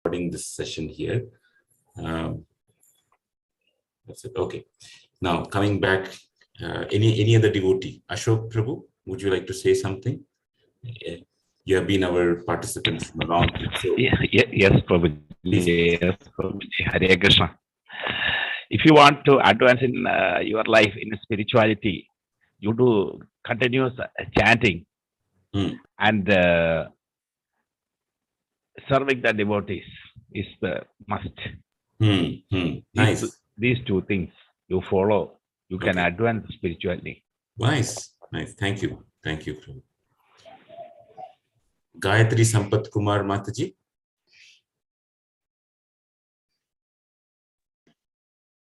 recording this session here. That's it. Okay. Now coming back, any other devotee? Ashok Prabhu, would you like to say something? You have been our participant from a long time. So Yes, Prabhuji. Yes, Prabhuji. Hare Krishna. If you want to advance in your life in spirituality, you do continuous chanting and serving the devotees is the must. Nice. These two things you follow, you can advance spiritually. Nice. Thank you. Thank you. Gayatri Sampat Kumar Mataji.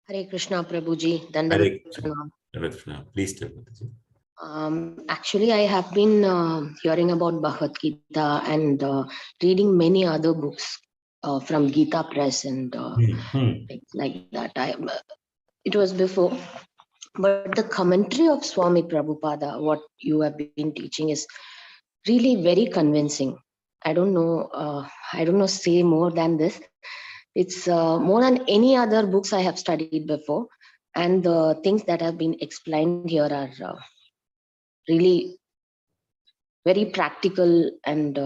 Hare Krishna Prabhuji. Hare Krishna. Please tell Mataji. Actually, I have been hearing about Bhagavad Gita and reading many other books from Gita Press and things like that. It was before, but the commentary of Swami Prabhupada, what you have been teaching, is really very convincing. I don't know say more than this. It's more than any other books I have studied before, and the things that have been explained here are really very practical and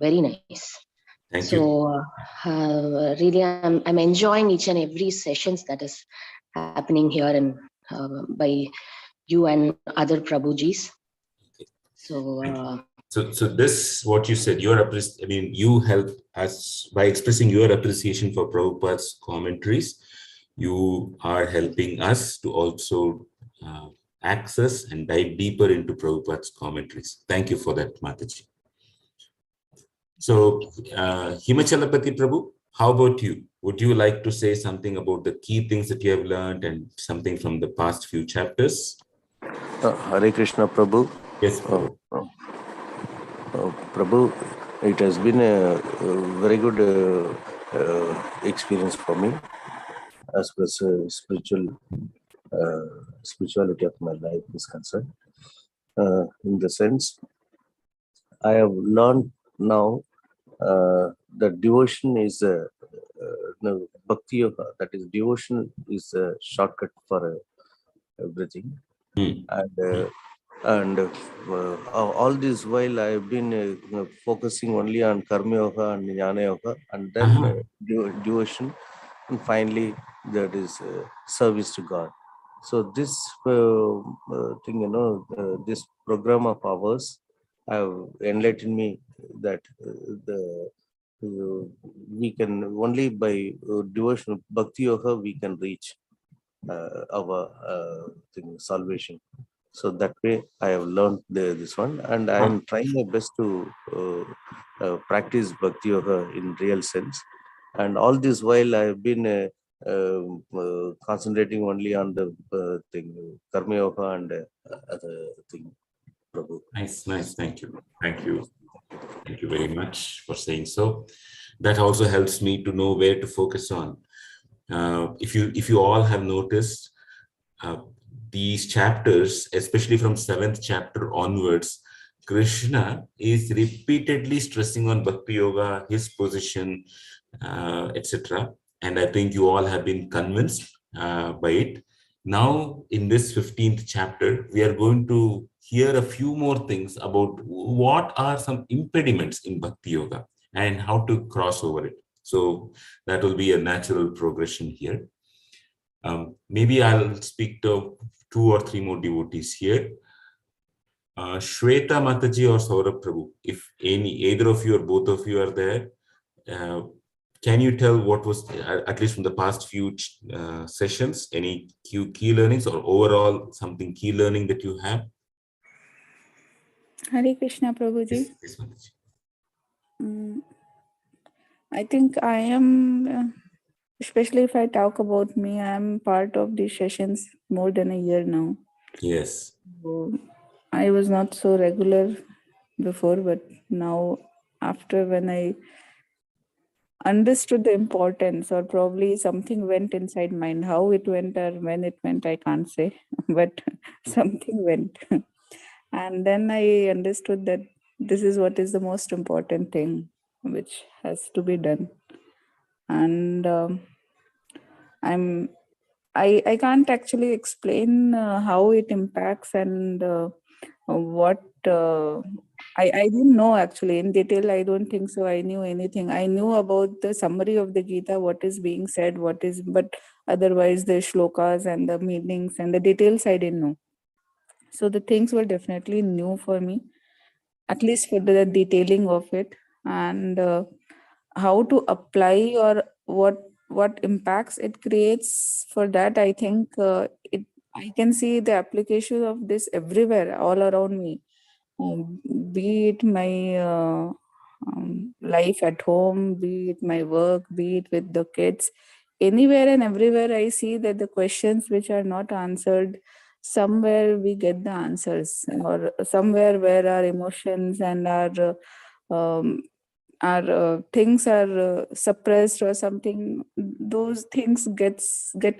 very nice. Thank you. Really, I'm enjoying each and every sessions that is happening here and by you and other Prabhujis. So this, what you said, you help us by expressing your appreciation for Prabhupada's commentaries. You are helping us to also access and dive deeper into Prabhupada's commentaries. Thank you for that, Mataji. So, Himachalapati Prabhu, how about you? Would you like to say something about the key things that you have learned and something from the past few chapters? Hare Krishna Prabhu. Yes, Prabhu. Prabhu, it has been a very good experience for me as far as spirituality of my life is concerned. In the sense, I have learned now that devotion is bhakti yoga. That is, devotion is a shortcut for everything, and all this while I have been focusing only on karma yoga and jnana yoga, and then devotion, and finally that is service to God. So this thing, this program of ours have enlightened me that we can only by devotion, bhakti yoga, we can reach our salvation. So that way I have learned this one, and I am trying my best to practice bhakti yoga in real sense. And all this while I have been concentrating only on the karma yoga and other thing. Prabhu. Nice. Thank you very much for saying so. That also helps me to know where to focus on. If you all have noticed, these chapters, especially from 7th chapter onwards, Krishna is repeatedly stressing on bhakti yoga, his position, etc. And I think you all have been convinced by it. Now, in this 15th chapter, we are going to hear a few more things about what are some impediments in bhakti yoga and how to cross over it. So that will be a natural progression here. Maybe I'll speak to 2 or 3 more devotees here. Shweta Mataji or Saurabh Prabhu, if either of you or both of you are there, can you tell what was, at least from the past few sessions, any key learnings or overall something key learning that you have? Hare Krishna Prabhuji. Yes, Mataji. I think I am, especially if I talk about me, I am part of these sessions more than a year now. Yes. So I was not so regular before, but now after when I understood the importance, or probably something went inside mind, how it went or when it went, I can't say, but something went. And then I understood that this is what is the most important thing which has to be done. and I can't actually explain how it impacts and what I didn't know actually in detail. I don't think so. I knew anything. I knew about the summary of the Gita, what is being said, but otherwise the shlokas and the meanings and the details I didn't know. So the things were definitely new for me, at least for the detailing of it, and how to apply or what impacts it creates. For that, I think I can see the application of this everywhere, all around me. Be it my life at home, be it my work, be it with the kids, anywhere and everywhere, I see that the questions which are not answered, somewhere we get the answers, or somewhere where our emotions and our things are suppressed or something, those things get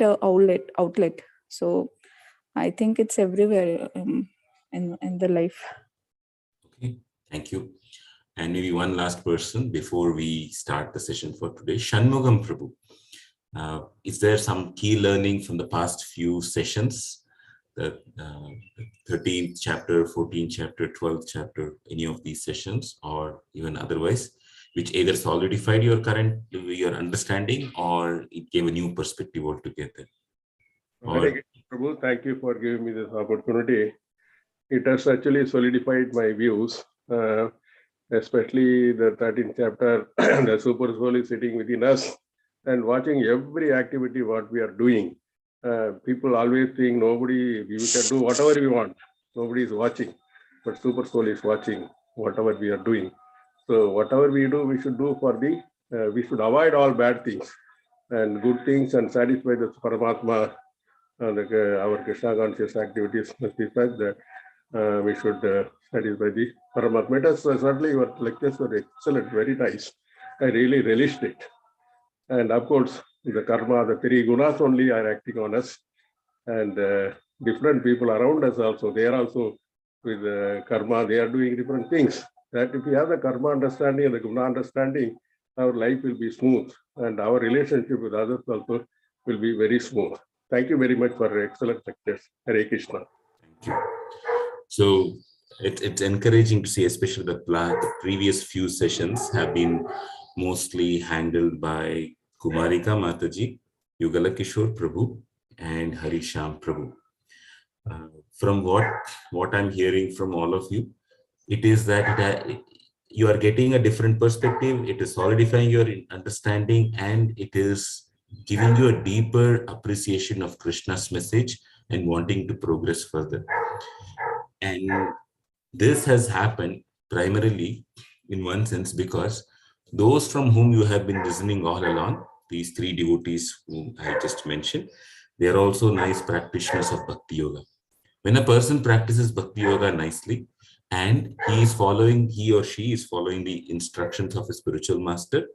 a outlet. So I think it's everywhere in the life. Okay, thank you. And maybe one last person before we start the session for today, Shanmugam Prabhu. Is there some key learning from the past few sessions, the 13th chapter, 14th chapter, 12th chapter, any of these sessions, or even otherwise, which either solidified your understanding or it gave a new perspective altogether? Hare Prabhu, thank you for giving me this opportunity. It has actually solidified my views, especially the 13th chapter. The super soul is sitting within us and watching every activity what we are doing. People always think we can do whatever we want. Nobody is watching, but super soul is watching whatever we are doing. So whatever we do, we should do we should avoid all bad things and good things and satisfy the Paramatma. Our Krishna conscious activities must be such that we should satisfy the Paramatma. Certainly your lectures were excellent, very nice. I really relished it. And of course, the karma, the three gunas only are acting on us, and different people around us also, they are also with karma, they are doing different things. That if we have the karma understanding and the guna understanding, our life will be smooth and our relationship with others also will be very smooth. Thank you very much for excellent lectures. Hare Krishna. Thank you. So it's encouraging to see, especially the previous few sessions have been mostly handled by Kumarika Mataji, Yugala Kishore Prabhu, and Harisham Prabhu. From what I'm hearing from all of you, it is that you are getting a different perspective, it is solidifying your understanding, and it is giving you a deeper appreciation of Krishna's message and wanting to progress further. And this has happened primarily in one sense because those from whom you have been listening all along, these three devotees whom I just mentioned, they are also nice practitioners of Bhakti Yoga. When a person practices Bhakti Yoga nicely and he or she is following the instructions of a spiritual master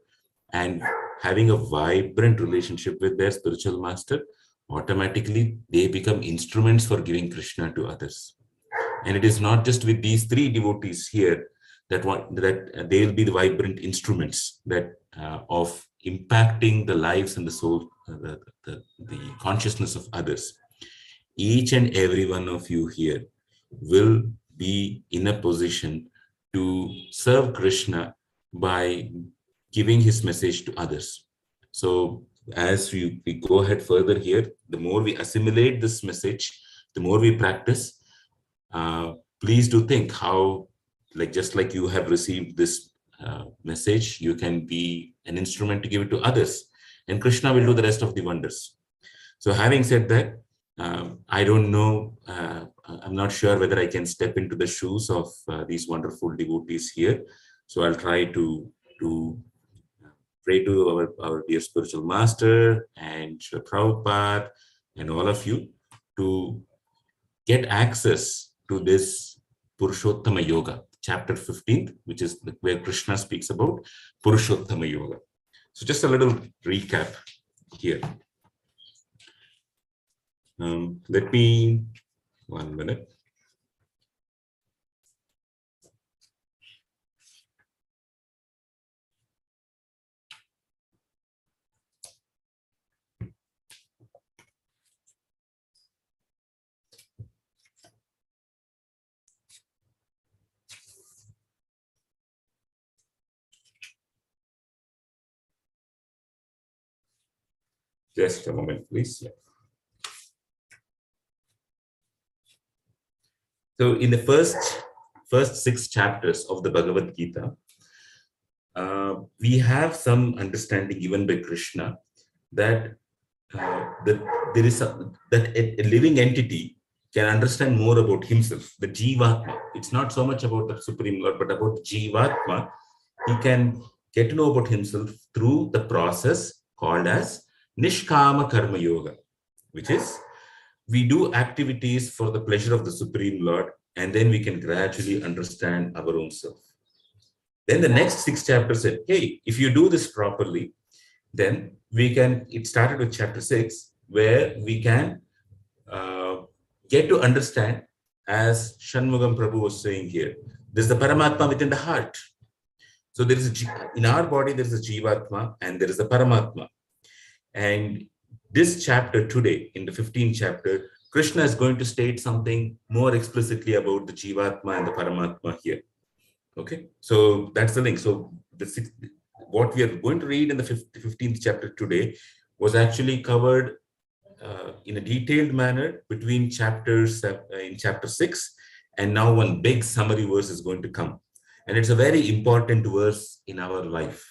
and having a vibrant relationship with their spiritual master, automatically they become instruments for giving Krishna to others. And it is not just with these three devotees here that they will be the vibrant instruments that of impacting the lives and the soul, the consciousness of others. Each and every one of you here will be in a position to serve Krishna by giving his message to others. So as we go ahead further here, the more we assimilate this message, the more we practice, please do think how, just like you have received this message, you can be an instrument to give it to others, and Krishna will do the rest of the wonders. So having said that, I don't know, I'm not sure whether I can step into the shoes of these wonderful devotees here. So I'll try to pray to our dear spiritual master and Srila Prabhupada and all of you to get access to this Purushottama Yoga, chapter 15, which is where Krishna speaks about Purushottama Yoga. So just a little recap here. Let me, 1 minute. Just a moment, please. Yeah. So in the first 6 chapters of the Bhagavad Gita, we have some understanding given by Krishna that there is a living entity can understand more about himself, the Jivatma. It's not so much about the Supreme Lord, but about Jivatma. He can get to know about himself through the process called as Nishkama Karma Yoga, which is we do activities for the pleasure of the Supreme Lord, and then we can gradually understand our own self. Then the next 6 chapters said, hey, if you do this properly, then we can, it started with chapter 6, where we can get to understand, as Shanmugam Prabhu was saying here, there's the Paramatma within the heart. So there is in our body, there is a Jivatma and there is a Paramatma. And this chapter today, in the 15th chapter, Krishna is going to state something more explicitly about the Jivatma and the Paramatma here. Okay, so that's the link. So what we are going to read in the 15th chapter today was actually covered in a detailed manner between chapters in chapter 6, and now one big summary verse is going to come. And it's a very important verse in our life.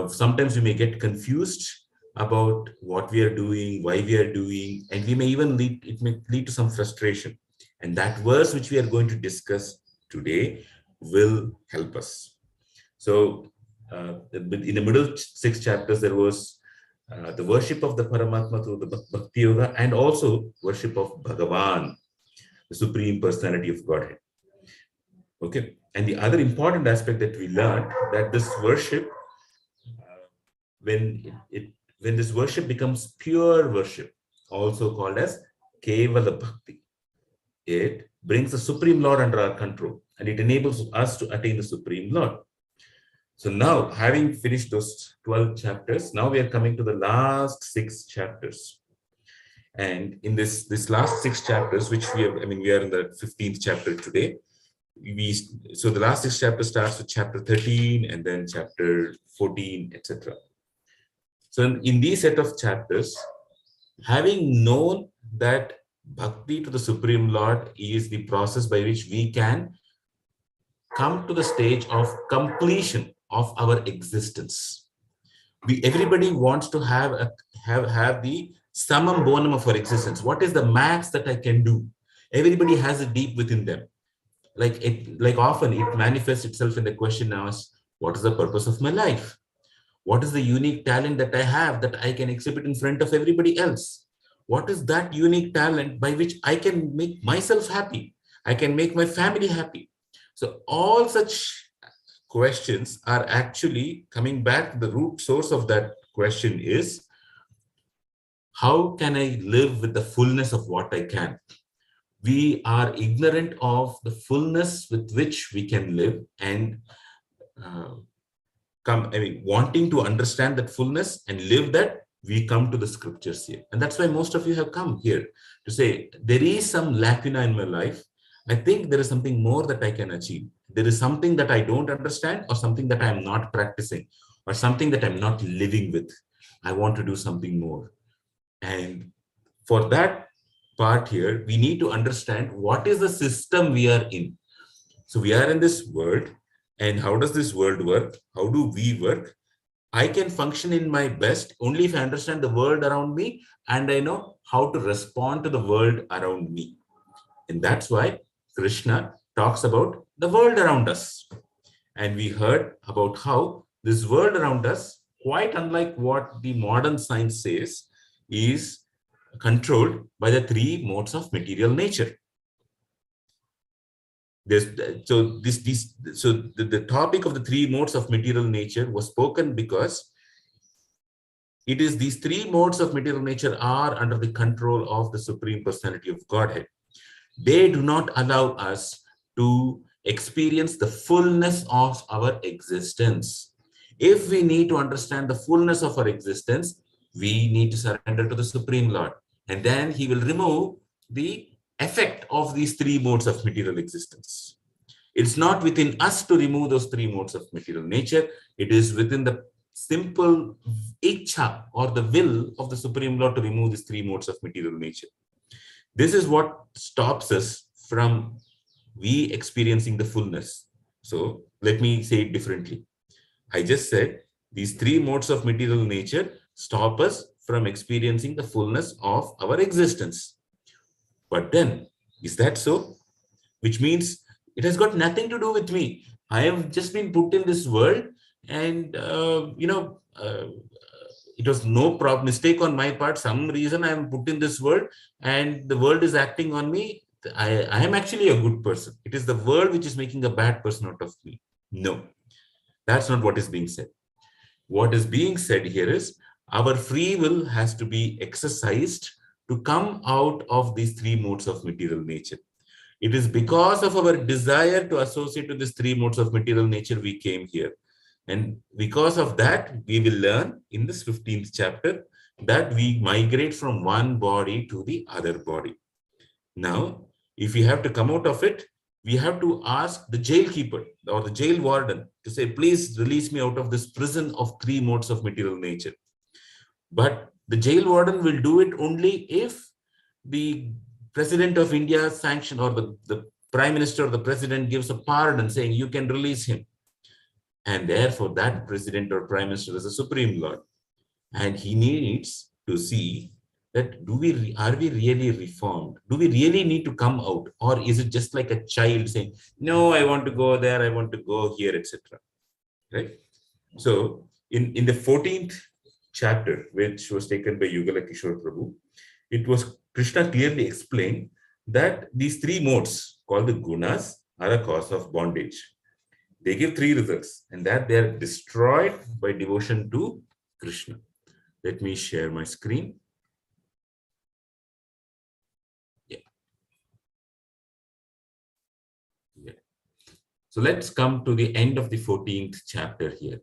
Sometimes we may get confused about what we are doing, why we are doing, and we may even it may lead to some frustration. And that verse which we are going to discuss today will help us. So in the middle 6 chapters, there was the worship of the Paramatma through the Bhakti Yoga, and also worship of Bhagavan, the Supreme Personality of Godhead. Okay, and the other important aspect that we learned, that this worship, when this worship becomes pure worship, also called as Kevala Bhakti, it brings the Supreme Lord under our control, and it enables us to attain the Supreme Lord. So now, having finished those 12 chapters, now we are coming to the last 6 chapters. And in this last 6 chapters, which we have, we are in the 15th chapter today. So the last 6 chapters starts with chapter 13 and then chapter 14, etc. So in these set of chapters, having known that bhakti to the Supreme Lord is the process by which we can come to the stage of completion of our existence. Everybody wants to have the summum bonum of our existence. What is the max that I can do? Everybody has it deep within them. Like often it manifests itself in the question asked, what is the purpose of my life? What is the unique talent that I have that I can exhibit in front of everybody else? What is that unique talent by which I can make myself happy? I can make my family happy. So all such questions are actually coming back to the root source of that question is, how can I live with the fullness of what I can? We are ignorant of the fullness with which we can live, and wanting to understand that fullness and live that, we come to the scriptures here. And that's why most of you have come here to say, there is some lacuna in my life. I think there is something more that I can achieve. There is something that I don't understand, or something that I'm not practicing, or something that I'm not living with. I want to do something more. And for that part here, we need to understand what is the system we are in. So we are in this world, and how does this world work? How do we work? I can function in my best only if I understand the world around me, and I know how to respond to the world around me. And that's why Krishna talks about the world around us. And we heard about how this world around us, quite unlike what the modern science says, is controlled by the 3 modes of material nature. So the topic of the 3 modes of material nature was spoken because it is these 3 modes of material nature are under the control of the Supreme Personality of Godhead. They do not allow us to experience the fullness of our existence. If we need to understand the fullness of our existence, we need to surrender to the Supreme Lord. And then he will remove the effect of these 3 modes of material existence. It's not within us to remove those 3 modes of material nature. It is within the simple ichha or the will of the Supreme Lord to remove these three modes of material nature. This is what stops us from we experiencing the fullness. So let me say it differently. I just said these three modes of material nature stop us from experiencing the fullness of our existence. But then, is that so? Which means it has got nothing to do with me. I have just been put in this world, and it was no mistake on my part. Some reason I am put in this world, and the world is acting on me. I am actually a good person. It is the world which is making a bad person out of me. No, that's not what is being said. What is being said here is our free will has to be exercised to come out of these three modes of material nature. It is because of our desire to associate with these three modes of material nature we came here. And because of that, we will learn in this 15th chapter that we migrate from one body to the other body. Now, if we have to come out of it, we have to ask the jailkeeper or the jail warden to say, please release me out of this prison of three modes of material nature. But the jail warden will do it only if the President of India sanction or the Prime Minister or the President gives a pardon saying you can release him. And therefore that President or Prime Minister is a Supreme Lord. And he needs to see that are we really reformed? Do we really need to come out? Or is it just like a child saying, no, I want to go there, I want to go here, etc. Right? So in the 14th chapter, which was taken by Yugala Kishore Prabhu, it was Krishna clearly explained that these three modes called the gunas are a cause of bondage. They give three results, and that they are destroyed by devotion to Krishna. Let me share my screen. Yeah. So let's come to the end of the 14th chapter here.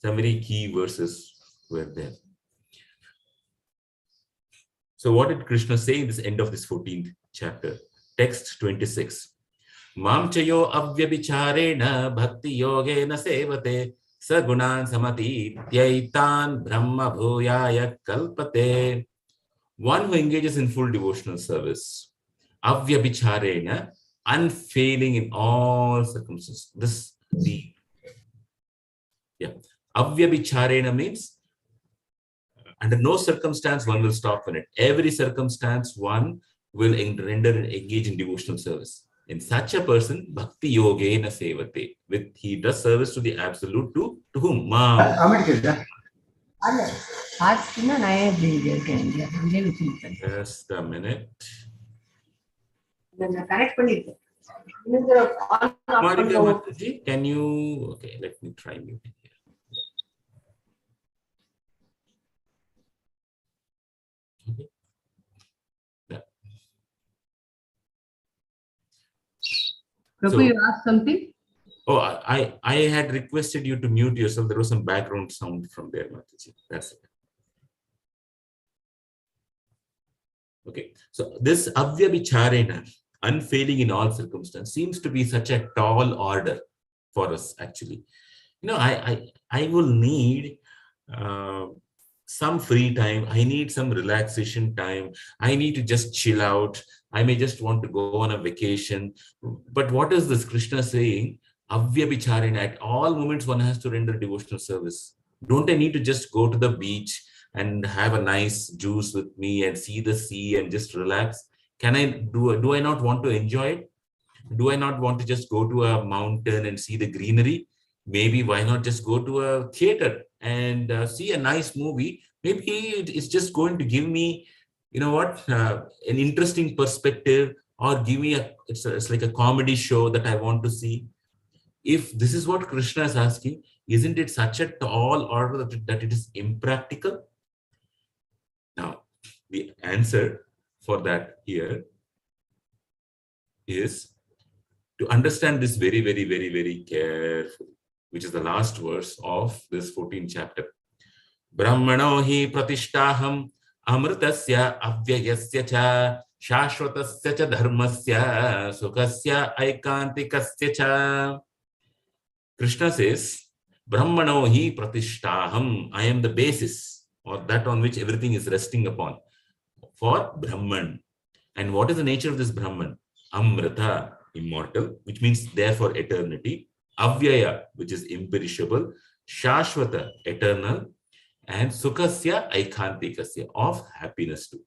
Some very key verses were there. So what did Krishna say in this end of this 14th chapter? Text 26. Mam chayo avyabhicharena bhakti yogena sevate sagunan samati tyaitan brahma bhuyaya kalpate. One who engages in full devotional service, avyabhicharena, unfailing in all circumstances. Avyabhicharena means under no circumstance one will stop in it. Every circumstance one will render and engage in devotional service. In such a person, bhakti yogena sevate. He does service to the absolute to whom? Just a minute. Can you? Okay, let me try muting here. Okay. Yeah. Prabhu, you asked something? Oh, I had requested you to mute yourself. There was some background sound from there, Mataji. That's it. Okay. So this avyabhicharena, unfailing in all circumstances, seems to be such a tall order for us, actually. I will need some free time. I need some relaxation time. I need to just chill out. I may just want to go on a vacation. But what is this Krishna saying? Avyabhicharena, at all moments one has to render devotional service. Don't I need to just go to the beach and have a nice juice with me and see the sea and just relax? Do I not want to enjoy it? Do I not want to just go to a mountain and see the greenery? Maybe why not just go to a theater and see a nice movie? Maybe it's just going to give me, an interesting perspective, or give me it's like a comedy show that I want to see. If this is what Krishna is asking, isn't it such a tall order that it is impractical? Now, the answer for that here is to understand this very, very, very, very carefully, which is the last verse of this 14th chapter. Brahmano hi pratishtaham amritasya avyayasya cha shashvatasya cha dharmasya sukasya aikantikasya cha. Krishna says Brahmano hi pratishtaham. I am the basis, or that on which everything is resting upon, for Brahman. And what is the nature of this Brahman? Amrita, immortal, which means there for eternity. Avyaya, which is imperishable. Shashvata, eternal. And Sukhasya, Aikhantikasya, of happiness too.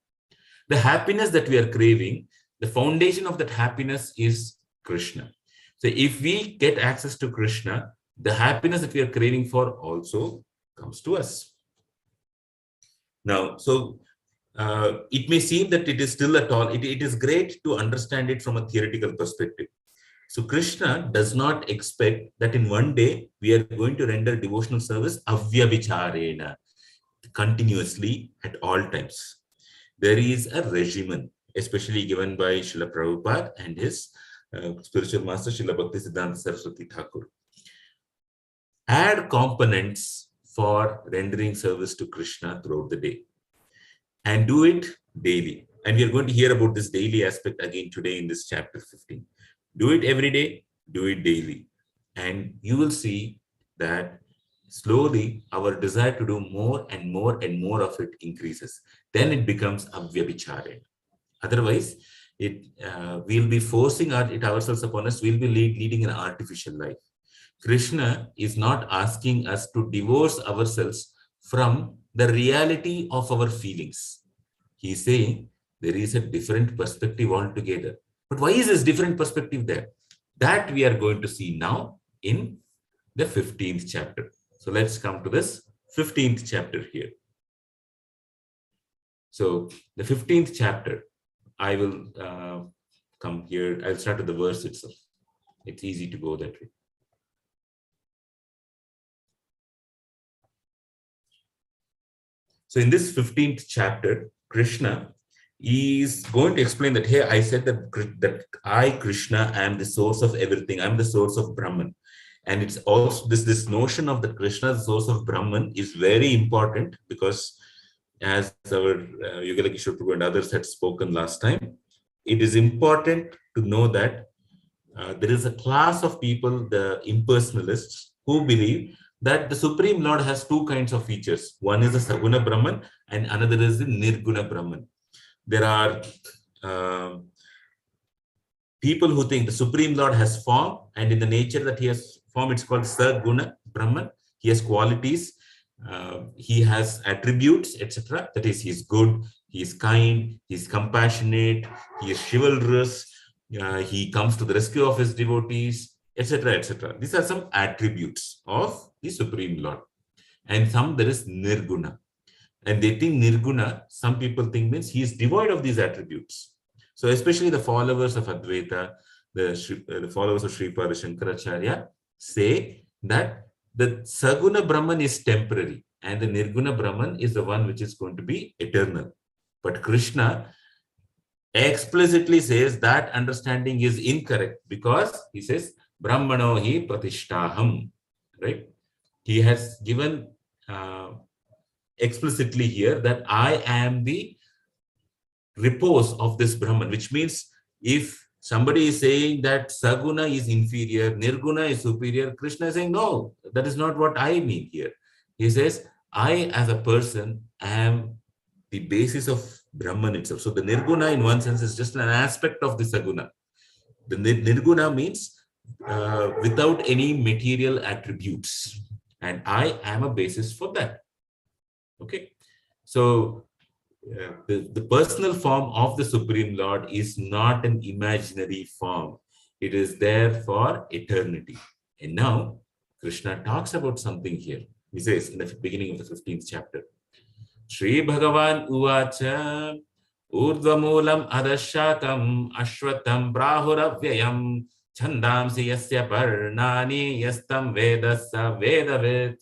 The happiness that we are craving, the foundation of that happiness is Krishna. So if we get access to Krishna, the happiness that we are craving for also comes to us. Now, so it may seem that it is still at all, it is great to understand it from a theoretical perspective. So Krishna does not expect that in one day we are going to render devotional service avyabhicharena, continuously at all times. There is a regimen, especially given by Srila Prabhupada and his spiritual master Srila Bhaktisiddhanta Saraswati Thakur. Add components for rendering service to Krishna throughout the day, and do it daily. And we are going to hear about this daily aspect again today in this chapter 15. Do it every day, do it daily. And you will see that slowly our desire to do more and more and more of it increases. Then it becomes avyabhicharen. Otherwise, we'll be forcing it ourselves upon us. We'll be leading an artificial life. Krishna is not asking us to divorce ourselves from the reality of our feelings. He's saying there is a different perspective altogether. But why is this different perspective there? That we are going to see now in the 15th chapter. So let's come to this 15th chapter here. So the 15th chapter, I will come here. I'll start with the verse itself. It's easy to go that way. So in this 15th chapter, Krishna is going to explain that, hey, I said that I, Krishna, am the source of everything. I'm the source of Brahman. And it's also this notion of the Krishna, the source of Brahman, is very important, because as our Yugala Kishore Prabhu and others had spoken last time, it is important to know that there is a class of people, the impersonalists, who believe that the Supreme Lord has two kinds of features. One is the Saguna Brahman and another is the Nirguna Brahman. There are people who think the Supreme Lord has form, and in the nature that he has form, it's called Saguna Brahman. He has qualities, he has attributes, etc. That is, he is good, he is kind, he is compassionate, he is chivalrous, he comes to the rescue of his devotees, etc., etc. These are some attributes of the Supreme Lord. And some, there is Nirguna. And they think Nirguna, some people think, means he is devoid of these attributes. So especially the followers of Advaita, the followers of Sripada Shankaracharya say that the Saguna Brahman is temporary and the Nirguna Brahman is the one which is going to be eternal. But Krishna explicitly says that understanding is incorrect, because he says, Brahmano hi pratishtaham, right? He has given explicitly here that I am the repose of this Brahman, which means if somebody is saying that Saguna is inferior, Nirguna is superior, Krishna is saying, no, that is not what I mean here. He says, I as a person am the basis of Brahman itself. So the Nirguna in one sense is just an aspect of the Saguna. The Nirguna means without any material attributes. And I am a basis for that. Okay. So the personal form of the Supreme Lord is not an imaginary form. It is there for eternity. And now Krishna talks about something here. He says in the beginning of the 15th chapter, Shri Bhagavan Uvacha Urdvamulam Adashakam Ashwatam Brahuravyayam Chandamsi Yasya Parnani Yastam Vedasa Vedavid.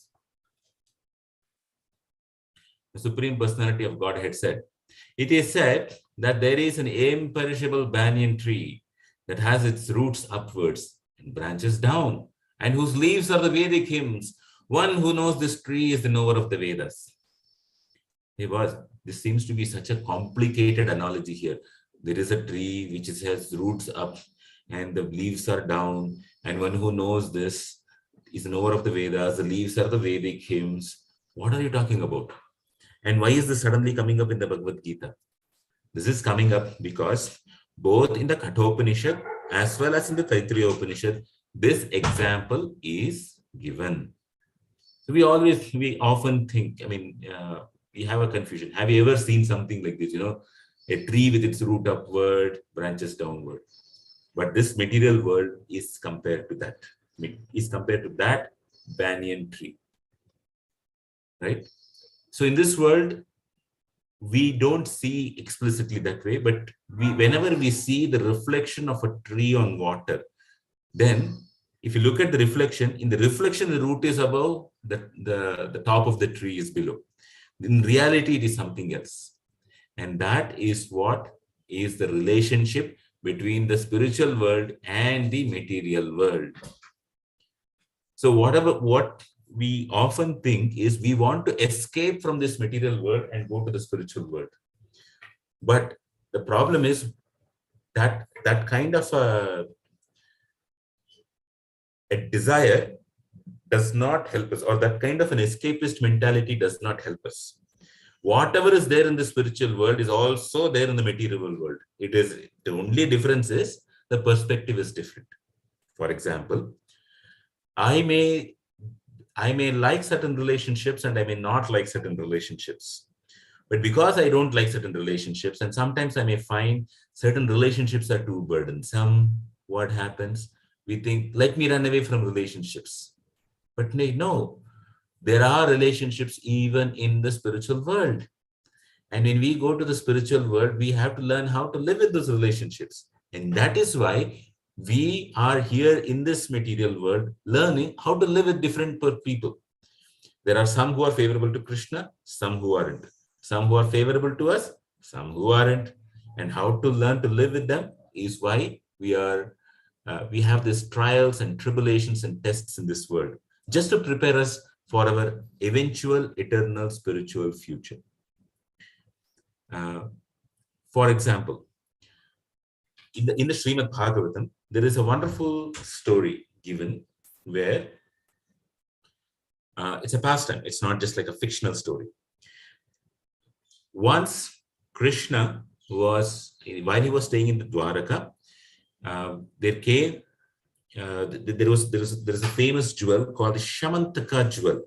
The Supreme Personality of Godhead said, it is said that there is an imperishable banyan tree that has its roots upwards and branches down, and whose leaves are the Vedic hymns. One who knows this tree is the knower of the Vedas. This seems to be such a complicated analogy here. There is a tree which has roots up and the leaves are down, and one who knows this is an over of the Vedas, the leaves are the Vedic hymns. What are you talking about? And why is this suddenly coming up in the Bhagavad Gita? This is coming up because both in the Kathopanishad as well as in the Taittiriya Upanishad, this example is given. So we often think, we have a confusion. Have you ever seen something like this? A tree with its root upward, branches downward. But this material world is compared to that. Is compared to that banyan tree. Right? So in this world, we don't see explicitly that way, but whenever we see the reflection of a tree on water, then if you look at the reflection, in the reflection, the root is above, the top of the tree is below. In reality, it is something else. And that is what is the relationship between the spiritual world and the material world. So what we often think is we want to escape from this material world and go to the spiritual world. But the problem is that kind of a desire does not help us, or that kind of an escapist mentality does not help us. Whatever is there in the spiritual world is also there in the material world. The only difference is the perspective is different. For example, I may like certain relationships and I may not like certain relationships. But because I don't like certain relationships, and sometimes I may find certain relationships are too burdensome, what happens? We think, let me run away from relationships. But no, there are relationships even in the spiritual world. And when we go to the spiritual world, we have to learn how to live with those relationships. And that is why we are here in this material world, learning how to live with different people. There are some who are favorable to Krishna, some who aren't. Some who are favorable to us, some who aren't. And how to learn to live with them is why we have these trials and tribulations and tests in this world, just to prepare us for our eventual eternal spiritual future. For example, in the Srimad Bhagavatam, there is a wonderful story given where it's a pastime. It's not just like a fictional story. Once Krishna while he was staying in the Dwaraka, there is a famous jewel called the Shamantaka jewel.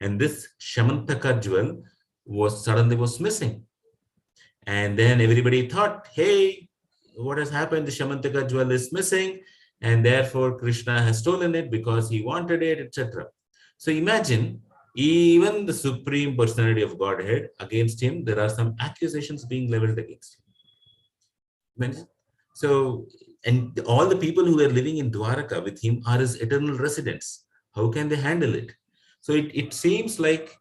And this Shamantaka jewel suddenly was missing. And then everybody thought, hey, what has happened? The Shamantaka jewel is missing, and therefore Krishna has stolen it because he wanted it, etc. So imagine, even the Supreme Personality of Godhead, against him, there are some accusations being leveled against him. So, and all the people who are living in Dwaraka with him are his eternal residents. How can they handle it? So it seems like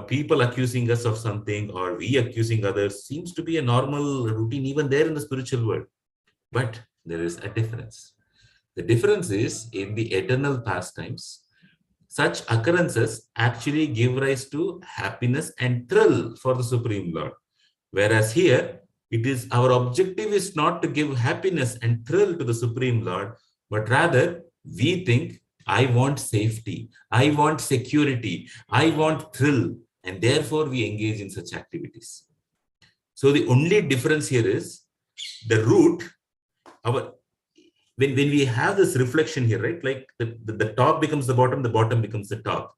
people accusing us of something or we accusing others seems to be a normal routine even there in the spiritual world. But there is a difference. The difference is in the eternal pastimes, such occurrences actually give rise to happiness and thrill for the Supreme Lord. Whereas here, our objective is not to give happiness and thrill to the Supreme Lord, but rather we think, I want safety, I want security, I want thrill, and therefore we engage in such activities. So the only difference here is the root, when we have this reflection here, right? Like the top becomes the bottom becomes the top.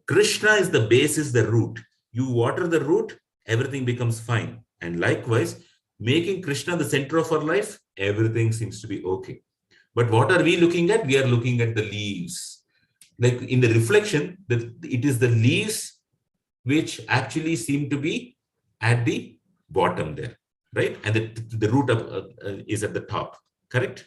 Krishna is the basis, the root. You water the root, everything becomes fine. And likewise, making Krishna the center of our life, everything seems to be okay. But what are we looking at? We are looking at the leaves. Like in the reflection, it is the leaves which actually seem to be at the bottom there, right? And the root is at the top, correct?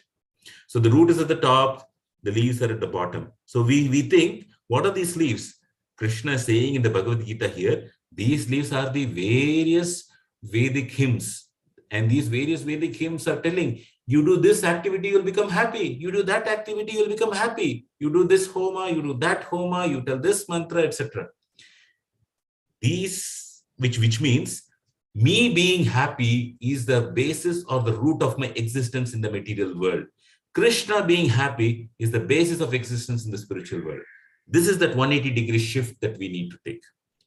So the root is at the top, the leaves are at the bottom. So we think, what are these leaves? Krishna is saying in the Bhagavad Gita here, these leaves are the various Vedic hymns. And these various Vedic hymns are telling, you do this activity, you'll become happy. You do that activity, you'll become happy. You do this homa, you do that homa, you tell this mantra, etc. These, which means me being happy is the basis or the root of my existence in the material world. Krishna being happy is the basis of existence in the spiritual world. This is that 180-degree shift that we need to take.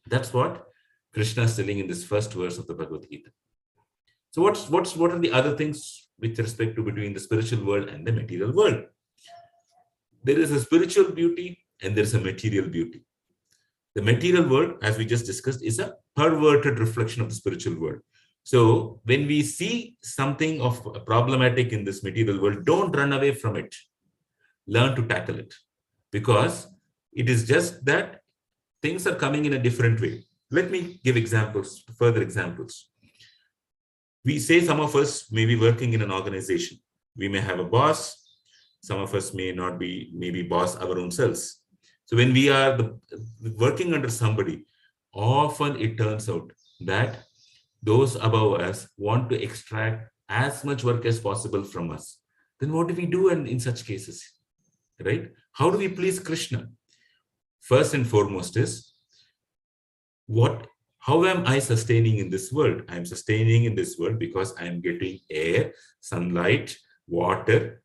That's what Krishna is telling in this first verse of the Bhagavad Gita. So what are the other things with respect to between the spiritual world and the material world? There is a spiritual beauty and there is a material beauty. The material world, as we just discussed, is a perverted reflection of the spiritual world. So when we see something of problematic in this material world, don't run away from it. Learn to tackle it, because it is just that things are coming in a different way. Let me give examples, further examples. We say some of us may be working in an organization. We may have a boss. Some of us may not be, maybe boss our own selves. So when we are working under somebody, often it turns out that those above us want to extract as much work as possible from us. Then what do we do in such cases, right? How do we please Krishna? First and foremost is, how am I sustaining in this world? I am sustaining in this world because I am getting air, sunlight, water,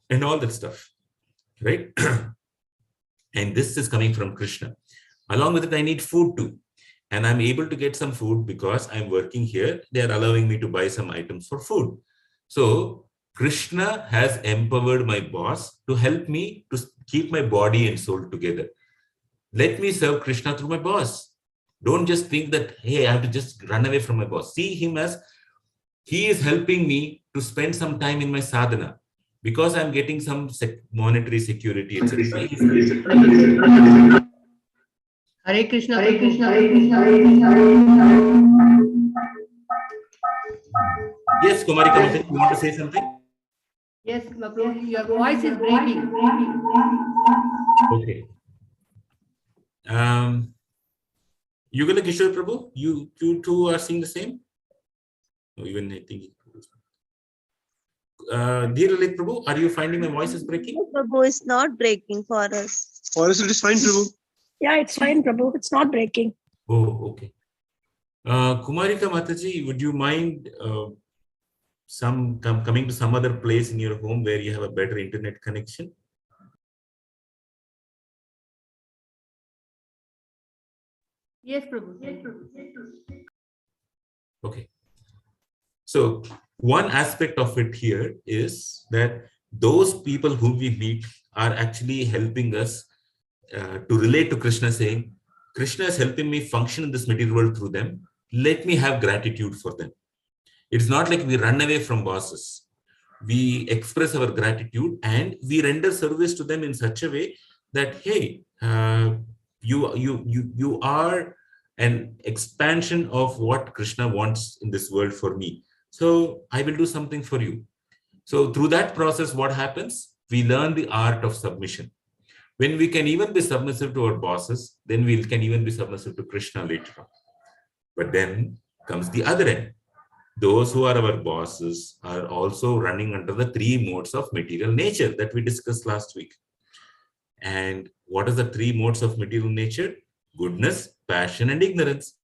and all that stuff, right? And this is coming from Krishna. Along with it, I need food too. And I'm able to get some food because I'm working here. They're allowing me to buy some items for food. So Krishna has empowered my boss to help me to keep my body and soul together. Let me serve Krishna through my boss. Don't just think that, hey, I have to just run away from my boss. See him as he is helping me to spend some time in my sadhana, because I'm getting some monetary security, etc. Hare Krishna. Hare Krishna. Hare Krishna. Hare Krishna. Yes, Kumari Kamate, you want to say something? Yes, Prabhu, your voice is breaking. Okay. Yugala Kishore Prabhu, you two are seeing the same? No, even I think. Dear Lalit Prabhu, are you finding my voice is breaking? No, Prabhu, it's not breaking for us. For us, it is fine, Prabhu. Yeah, it's fine, Prabhu. It's not breaking. Oh, okay. Kumarika Mataji, would you mind coming to some other place in your home where you have a better internet connection? Yes, Prabhu. Okay. So one aspect of it here is that those people whom we meet are actually helping us to relate to Krishna, saying, Krishna is helping me function in this material world through them. Let me have gratitude for them. It's not like we run away from bosses. We express our gratitude and we render service to them in such a way that, hey, you are an expansion of what Krishna wants in this world for me. So I will do something for you. So through that process, what happens? We learn the art of submission. When we can even be submissive to our bosses, then we can even be submissive to Krishna later on. But then comes the other end. Those who are our bosses are also running under the three modes of material nature that we discussed last week. And what are the three modes of material nature? Goodness, passion, and ignorance.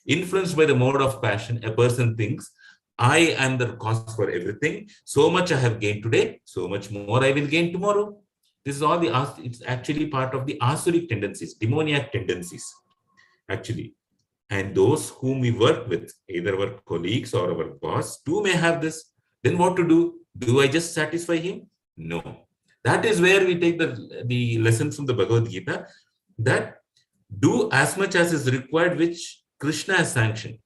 Influenced by the mode of passion, a person thinks, I am the cause for everything. So much I have gained today, so much more I will gain tomorrow. This is all it's actually part of the asuric tendencies, demoniac tendencies, actually. And those whom we work with, either our colleagues or our boss, too may have this. Then what to do? Do I just satisfy him? No. That is where we take the lesson from the Bhagavad Gita, that do as much as is required, which Krishna has sanctioned.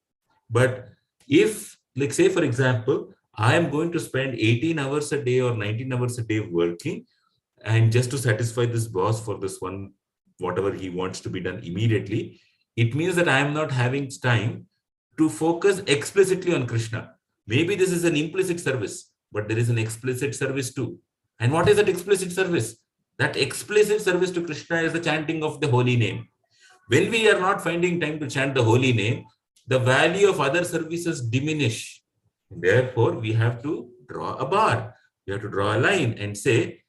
But if, like say for example, I am going to spend 18 hours a day or 19 hours a day working, and just to satisfy this boss for this one, whatever he wants to be done immediately, it means that I am not having time to focus explicitly on Krishna. Maybe this is an implicit service, but there is an explicit service too. And what is that explicit service? That explicit service to Krishna is the chanting of the holy name. When we are not finding time to chant the holy name, the value of other services diminish. Therefore, we have to draw a bar. We have to draw a line and say,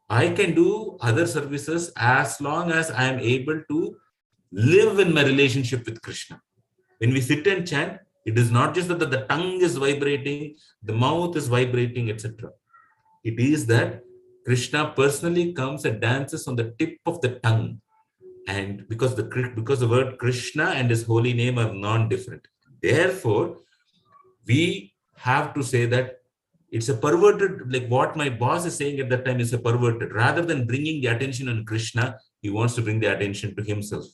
I can do other services as long as I am able to live in my relationship with Krishna. When we sit and chant, it is not just that the tongue is vibrating, the mouth is vibrating, etc. It is that Krishna personally comes and dances on the tip of the tongue. And because the word Krishna and his holy name are non-different. Therefore, we have to say that it's a perverted, like what my boss is saying at that time is a perverted. Rather than bringing the attention on Krishna, he wants to bring the attention to himself.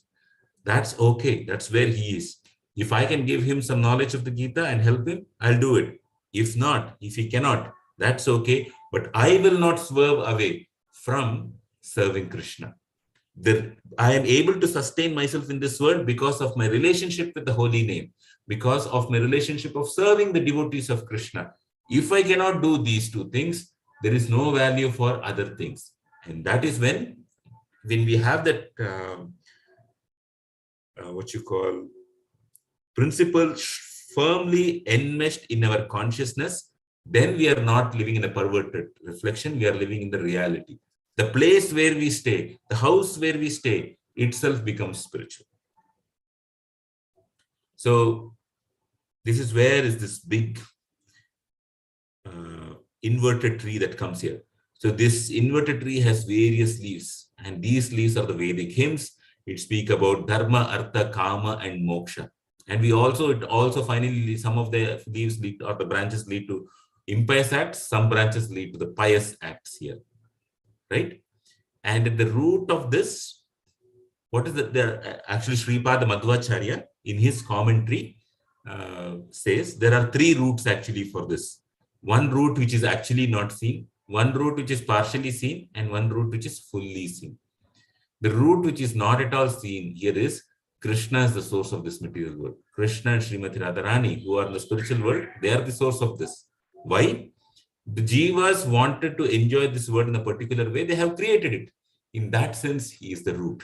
That's okay. That's where he is. If I can give him some knowledge of the Gita and help him, I'll do it. If not, if he cannot, that's okay. But I will not swerve away from serving Krishna. I am able to sustain myself in this world because of my relationship with the holy name, because of my relationship of serving the devotees of Krishna. If I cannot do these two things, there is no value for other things. And that is when we have that what you call principle firmly enmeshed in our consciousness, then we are not living in a perverted reflection, we are living in the reality. The place where we stay, the house where we stay itself becomes spiritual. So this is where is this big inverted tree that comes here. So this inverted tree has various leaves, and these leaves are the Vedic hymns. It speaks about dharma, artha, kama, and moksha. And it also finally, some of the leaves lead, or the branches lead to impious acts, some branches lead to the pious acts here, right? And at the root of this, what is actually Sripada Madhvacharya in his commentary says there are three roots actually for this. One root which is actually not seen, one root which is partially seen, and one root which is fully seen. The root which is not at all seen here is Krishna is the source of this material world. Krishna and Srimati Radharani, who are in the spiritual world, they are the source of this. Why? The Jivas wanted to enjoy this world in a particular way. They have created it. In that sense, he is the root.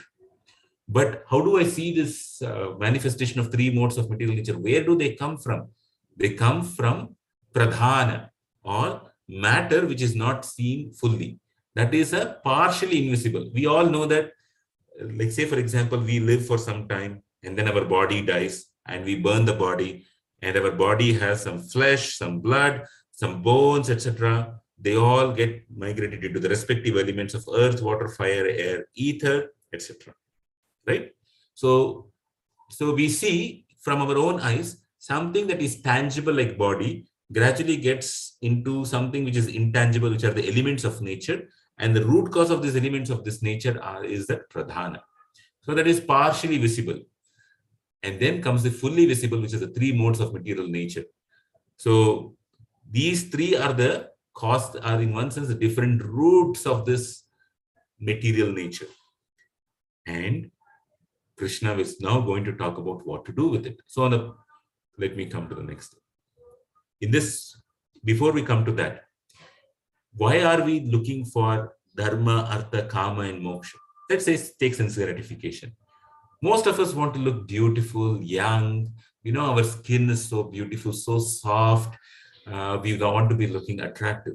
But how do I see this manifestation of three modes of material nature? Where do they come from? They come from pradhana, or matter which is not seen fully. That is a partially invisible. We all know that, like say for example, we live for some time and then our body dies and we burn the body, and our body has some flesh, some blood, some bones, etc. They all get migrated into the respective elements of earth, water, fire, air, ether, etc. Right? So we see from our own eyes something that is tangible like body gradually gets into something which is intangible, which are the elements of nature. And the root cause of these elements of this nature is that pradhana. So that is partially visible. And then comes the fully visible, which is the three modes of material nature. So these three are in one sense the different roots of this material nature. And Krishna is now going to talk about what to do with it. So let me come to the next. In this, before we come to that, why are we looking for dharma, artha, kama, and moksha? Let's say take sense gratification. Most of us want to look beautiful, young. Our skin is so beautiful, so soft. We want to be looking attractive.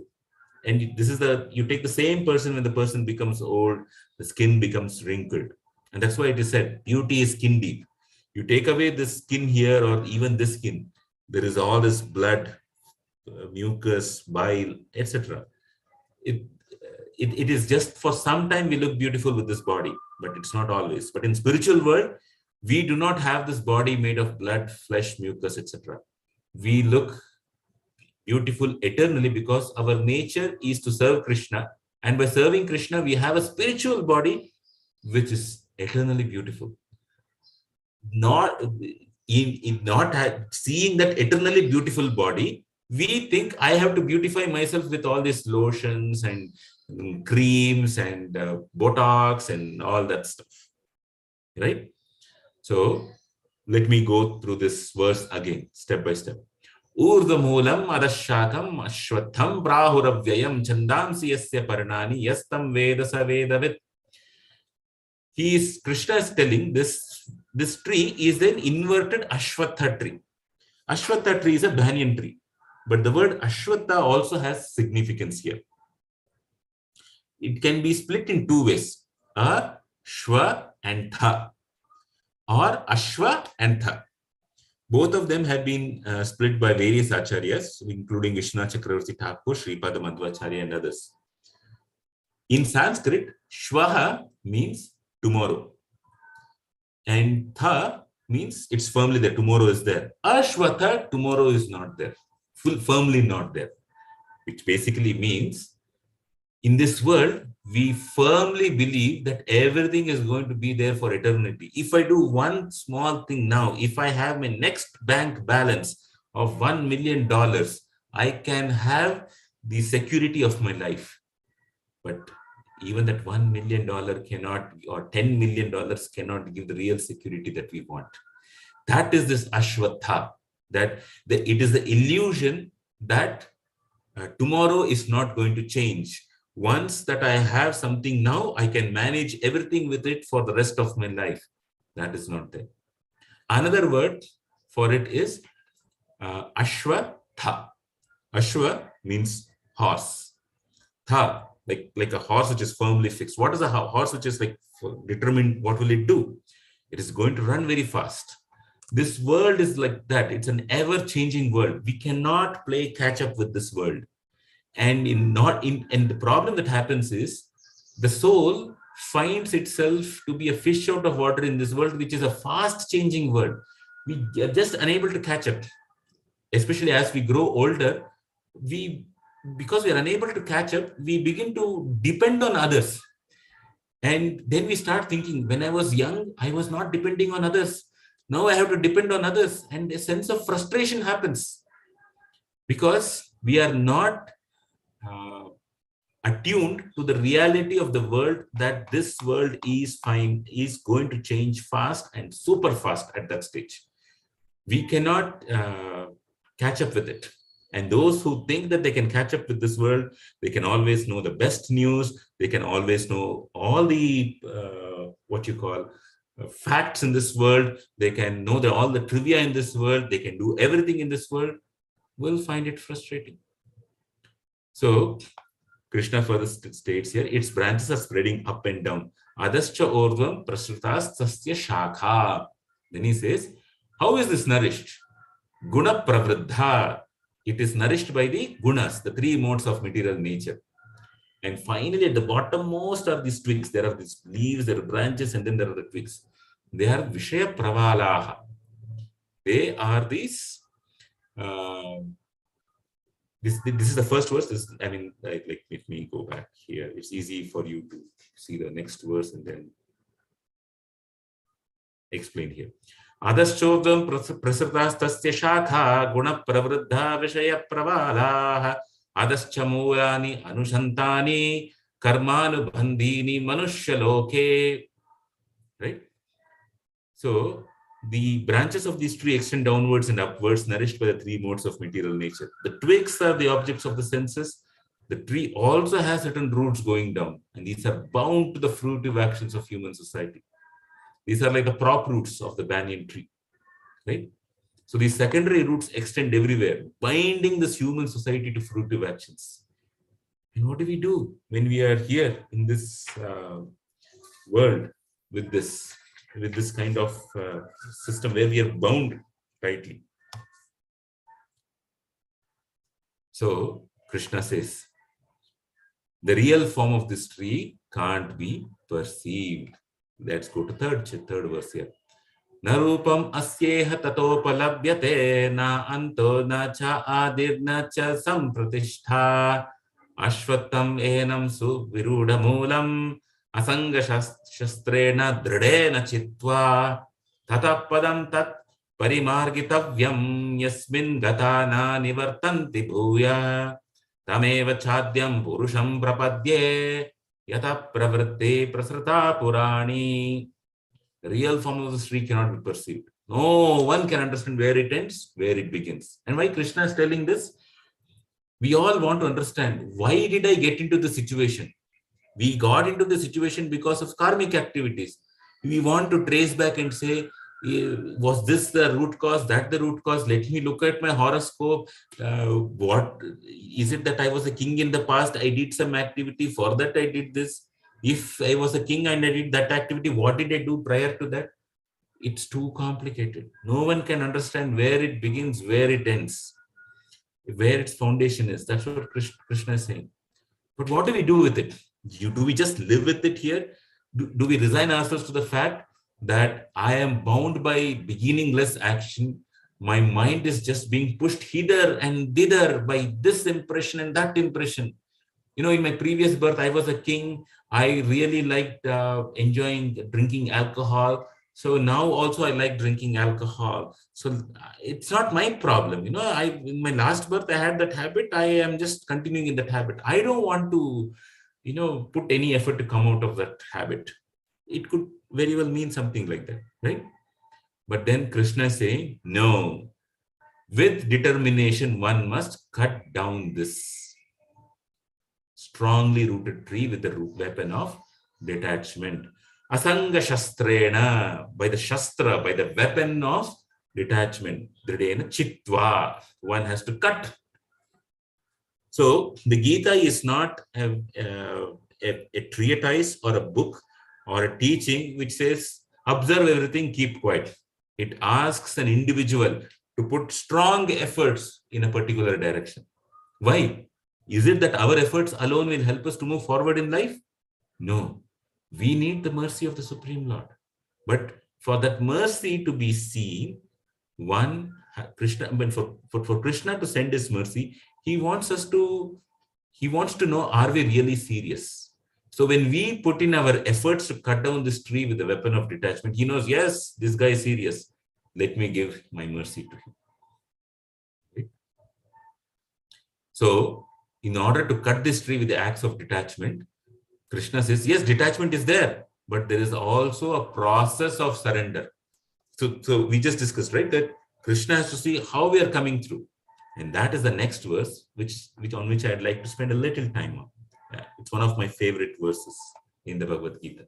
And this is you take the same person, when the person becomes old, the skin becomes wrinkled. And that's why it is said, beauty is skin deep. You take away this skin here, or even this skin, there is all this blood, mucus, bile, etc. It is just for some time we look beautiful with this body, but it's not always. But in spiritual world, we do not have this body made of blood, flesh, mucus, etc. We look beautiful eternally because our nature is to serve Krishna. And by serving Krishna, we have a spiritual body which is eternally beautiful. Not seeing that eternally beautiful body, we think I have to beautify myself with all these lotions and creams and Botox and all that stuff, right? So let me go through this verse again, step by step. Urdhamulam adashakam ashwatham brahuravyayam chandamsi yasya parnani yastam veda sa vedavit. Krishna is telling this tree is an inverted Ashwatha tree. Ashwatha tree is a banyan tree. But the word Ashwatha also has significance here. It can be split in two ways. Shwa and Tha. Or Ashwa and Tha. Both of them have been split by various acharyas, including Vishnu Chakravarti Thakur, Sripada Madhvacharya, and others. In Sanskrit, Shvaha means tomorrow, and Tha means it's firmly there, tomorrow is there. Ashvatha, tomorrow is not there, firmly not there, which basically means in this world, we firmly believe that everything is going to be there for eternity. If I do one small thing now, if I have my next bank balance of $1 million, I can have the security of my life. But even that $1 million cannot, or $10 million cannot give the real security that we want. That is this Ashvatha, that it is the illusion that tomorrow is not going to change. Once that I have something now, I can manage everything with it for the rest of my life. That is not there. Another word for it is Ashvatha. Ashva means horse. Tha, like a horse which is firmly fixed. What is a horse which is like determined? What will it do? It is going to run very fast. This world is like that. It's an ever-changing world. We cannot play catch up with this world. And the problem that happens is the soul finds itself to be a fish out of water in this world, which is a fast-changing world. We are just unable to catch up. Especially as we grow older, because we are unable to catch up, we begin to depend on others. And then we start thinking, when I was young, I was not depending on others. Now I have to depend on others. And a sense of frustration happens because we are not attuned to the reality of the world, that this world is going to change fast and super fast at that stage. We cannot catch up with it. And those who think that they can catch up with this world, they can always know the best news. They can always know all the facts in this world. They can know all the trivia in this world. They can do everything in this world. Will find it frustrating. So Krishna further states here, its branches are spreading up and down. Adascha orvam prasrutas sasya shakha. Then he says, how is this nourished? Guna pravriddha. It is nourished by the gunas, the three modes of material nature. And finally, at the bottommost are these twigs. There are these leaves, there are branches, and then there are the twigs. They are vishaya pravalaha. They are these. This is the first verse. Let me go back here. It's easy for you to see the next verse and then explain here. Adaschodam prasartastasya shakha guna pravriddha vishaya pravalaha adascha mulani anushantani karmanubandhini manushya loke. Right? So the branches of these trees extend downwards and upwards, nourished by the three modes of material nature. The twigs are the objects of the senses. The tree also has certain roots going down, and these are bound to the fruitive actions of human society. These are like the prop roots of the banyan tree, right? So these secondary roots extend everywhere, binding this human society to fruitive actions. And what do we do when we are here in this world with this kind of system where we are bound tightly? So Krishna says, the real form of this tree can't be perceived. Let's go to third verse here. Na rupam asyeha tatopalabhyate na anto na cha adir na cha sampratishtha ashvatam enam suviruda moolam asanga shastrena dridena chitva tatapadam tat parimargitavyam yasmin gatana nivartanti bhuya tameva chadyam purusham prapadye yata pravritte prasrita purani. The real form of the tree cannot be perceived. No one can understand where it ends, where it begins. And why Krishna is telling this? We all want to understand, why did I get into the situation? We got into the situation because of karmic activities. We want to trace back and say, was this the root cause, that the root cause? Let me look at my horoscope. What is it that I was a king in the past? I did some activity, for that I did this. If I was a king and I did that activity, what did I do prior to that? It's too complicated. No one can understand where it begins, where it ends, where its foundation is. That's what Krishna is saying. But what do we do with it? Do we just live with it here? Do we resign ourselves to the fact that I am bound by beginningless action? My mind is just being pushed hither and thither by this impression and that impression. In my previous birth, I was a king. I really liked enjoying drinking alcohol. So now also I like drinking alcohol. So it's not my problem. In my last birth, I had that habit. I am just continuing in that habit. I don't want to, put any effort to come out of that habit. It could very well mean something like that, right? But then Krishna is saying, no, with determination, one must cut down this strongly rooted tree with the weapon of detachment. Asanga shastrena, by the shastra, by the weapon of detachment. Dridena chitva, one has to cut. So the Gita is not a treatise or a book or a teaching which says, observe everything, keep quiet. It asks an individual to put strong efforts in a particular direction. Why? Is it that our efforts alone will help us to move forward in life? No. We need the mercy of the Supreme Lord. But for that mercy to be seen, Krishna, for Krishna to send his mercy, he wants to know, are we really serious? So when we put in our efforts to cut down this tree with the weapon of detachment, he knows, yes, this guy is serious. Let me give my mercy to him. Right? So in order to cut this tree with the axe of detachment, Krishna says, yes, detachment is there, but there is also a process of surrender. So we just discussed, right, that Krishna has to see how we are coming through. And that is the next verse, on which I'd like to spend a little time on. Yeah, it's one of my favorite verses in the Bhagavad Gita.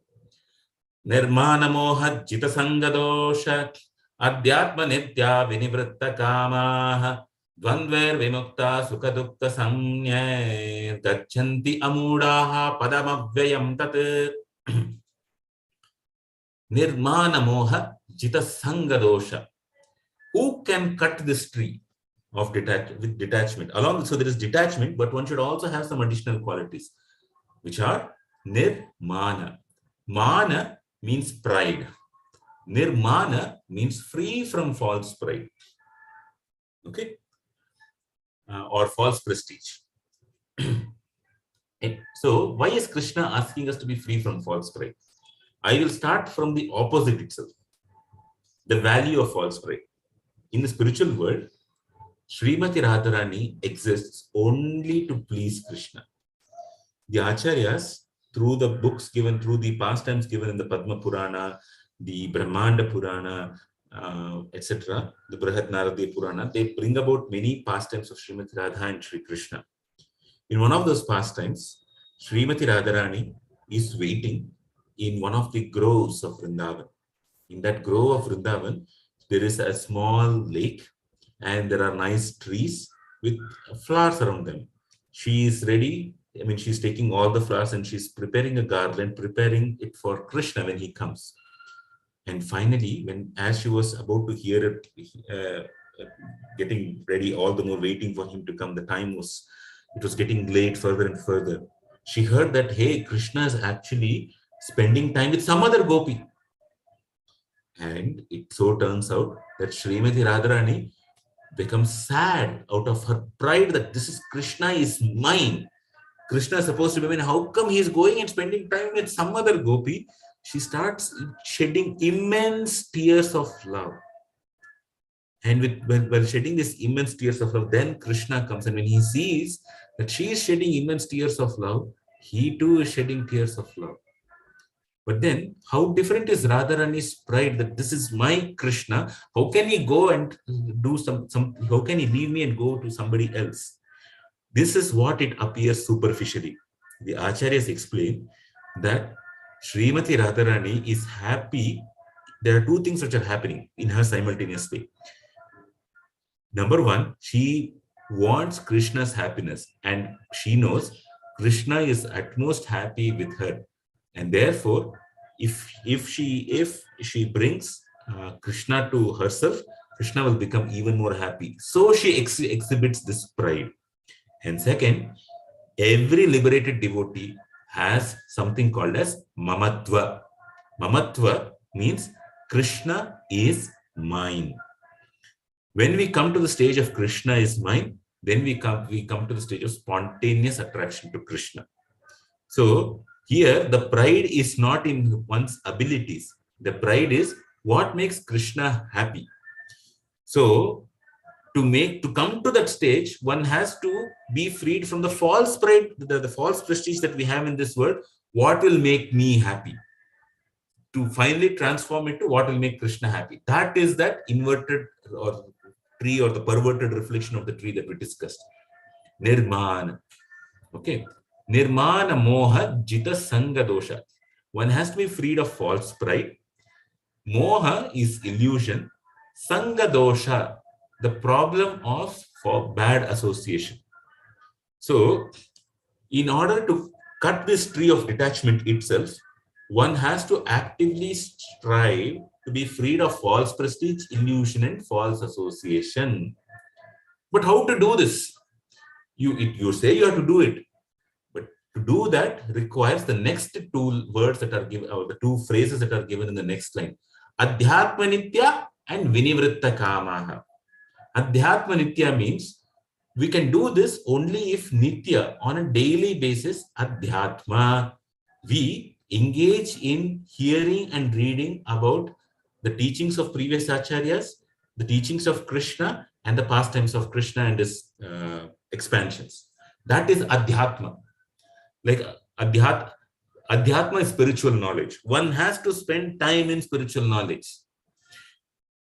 Nirmana moha jita sangadosha adhyatma nitya vinivritta kamaha dvandver vimukta sukadukta samnya gachanti amudaha padamavyayam tat. Nirmana moha jita sangadosha. Who can cut this tree of detachment? So there is detachment, but one should also have some additional qualities, which are nirmana. Mana means pride. Nirmana means free from false pride. Okay? Or false prestige. So why is Krishna asking us to be free from false pride? I will start from the opposite itself. The value of false pride. In the spiritual world, Srimati Radharani exists only to please Krishna. The Acharyas, through the books given, through the pastimes given in the Padma Purana, the Brahmanda Purana, etc., the Brihat Naradiya Purana, they bring about many pastimes of Srimati Radha and Sri Krishna. In one of those pastimes, Srimati Radharani is waiting in one of the groves of Vrindavan. In that grove of Vrindavan, there is a small lake and there are nice trees with flowers around them. She is ready. She's taking all the flowers and she's preparing a garland, preparing it for Krishna when he comes. And finally, as she was about to hear it, getting ready, all the more waiting for him to come, it was getting late further and further. She heard that, hey, Krishna is actually spending time with some other gopi. And it so turns out that Srimati Radharani becomes sad out of her pride that Krishna is mine. Krishna is supposed to be mine. How come he is going and spending time with some other gopi? She starts shedding immense tears of love. And while shedding these immense tears of love, then Krishna comes. And when he sees that she is shedding immense tears of love, he too is shedding tears of love. But then, how different is Radharani's pride that this is my Krishna? How can he go and do how can he leave me and go to somebody else? This is what it appears superficially. The Acharyas explain that Srimati Radharani is happy. There are two things which are happening in her simultaneously. Number one, she wants Krishna's happiness and she knows Krishna is at most happy with her. And therefore, if she brings Krishna to herself, Krishna will become even more happy. So she exhibits this pride. And second, every liberated devotee has something called as mamatva. Mamatva means Krishna is mine. When we come to the stage of Krishna is mine, then we come to the stage of spontaneous attraction to Krishna. So here the pride is not in one's abilities. The pride is what makes Krishna happy. So to come to that stage, one has to be freed from the false pride, the false prestige that we have in this world. What will make me happy? To finally transform it to what will make Krishna happy. That is that inverted or tree or the perverted reflection of the tree that we discussed. Nirmana. Okay. Nirmana moha jita sanga dosha. One has to be freed of false pride. Moha is illusion. Sanga dosha, the problem of for bad association. So, in order to cut this tree of detachment itself, one has to actively strive to be freed of false prestige, illusion, and false association. But how to do this? You say you have to do it, but to do that requires the next two words that are given, or the two phrases that are given in the next line: Adhyatma Nitya and Vinivritta Kamaha. Adhyatma Nitya means we can do this only if Nitya, on a daily basis, Adhyatma, we engage in hearing and reading about the teachings of previous acharyas, the teachings of Krishna, and the pastimes of Krishna and his expansions. That is Adhyatma. Like Adhyatma is spiritual knowledge. One has to spend time in spiritual knowledge.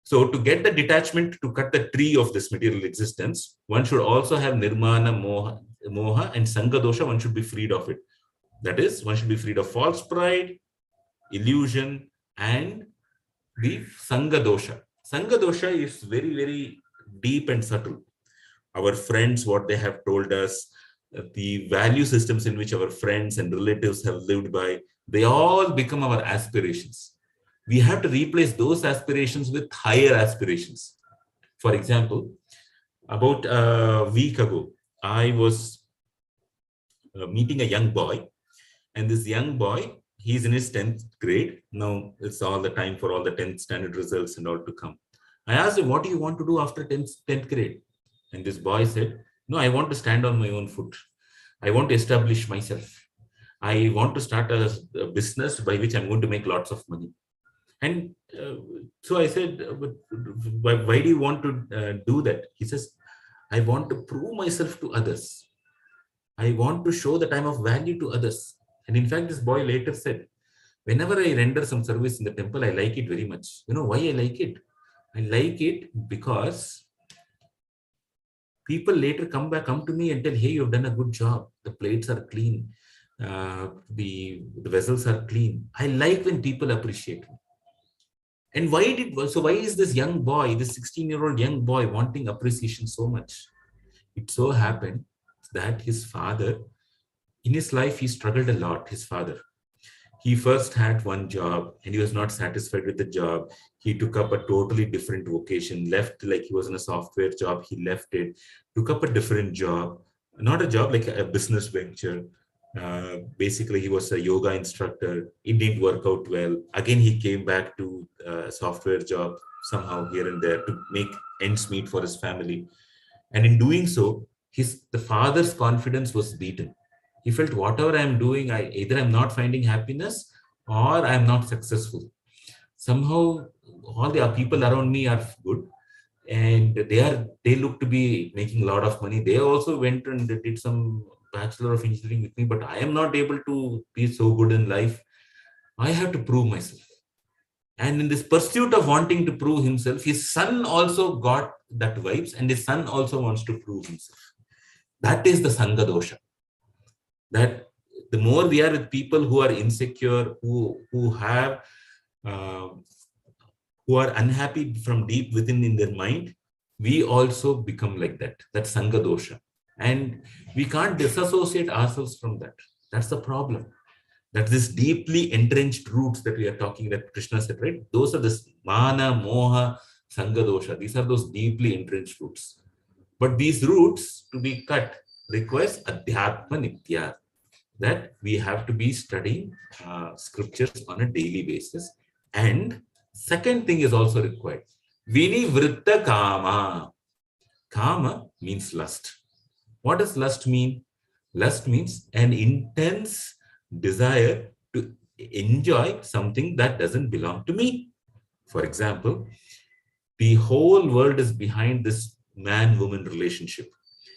So to get the detachment, to cut the tree of this material existence, one should also have nirmana, moha and sanga dosha. One should be freed of it. That is, one should be freed of false pride, illusion, and the sanga dosha. Sanga dosha is very, very deep and subtle. Our friends, what they have told us, the value systems in which our friends and relatives have lived by, they all become our aspirations. We have to replace those aspirations with higher aspirations. For example, about a week ago, I was meeting a young boy, and this young boy, he's in his 10th grade. Now it's all the time for all the 10th standard results and all to come. I asked him, what do you want to do after 10th grade? And this boy said, no, I want to stand on my own foot. I want to establish myself. I want to start a business by which I'm going to make lots of money. And so I said, but why do you want to do that? He says, I want to prove myself to others. I want to show that I'm of value to others. And in fact, this boy later said, whenever I render some service in the temple, I like it very much. You know why I like it? I like it because people later come to me and tell, hey, you've done a good job. The plates are clean. The vessels are clean. I like when people appreciate me. And why is this young boy, this 16-year-old young boy wanting appreciation so much? It so happened that his father, in his life, he struggled a lot, his father. He first had one job and he was not satisfied with the job. He took up a totally different vocation, left, like he was in a software job. He left it, took up a different job, not a job, like a business venture. Basically, he was a yoga instructor. It didn't work out well. Again, he came back to a software job somehow here and there to make ends meet for his family. And in doing so, the father's confidence was beaten. He felt whatever I'm doing, either I'm not finding happiness or I'm not successful. Somehow, all the people around me are good, and they look to be making a lot of money. They also went and did some Bachelor of Engineering with me, but I am not able to be so good in life. I have to prove myself. And in this pursuit of wanting to prove himself, his son also got that vibes, and his son also wants to prove himself. That is the Sanga dosha. That the more we are with people who are insecure, who are unhappy from deep within in their mind, we also become like that. That's Sanga dosha. And we can't disassociate ourselves from that. That's the problem. That this deeply entrenched roots that we are talking, that Krishna said, right? Those are the mana, moha, sanga dosha. These are those deeply entrenched roots. But these roots to be cut requires adhyatma nitya, that we have to be studying scriptures on a daily basis. And second thing is also required. Vinivritta kama. Kama means lust. What does lust mean? Lust means an intense desire to enjoy something that doesn't belong to me. For example, the whole world is behind this man-woman relationship.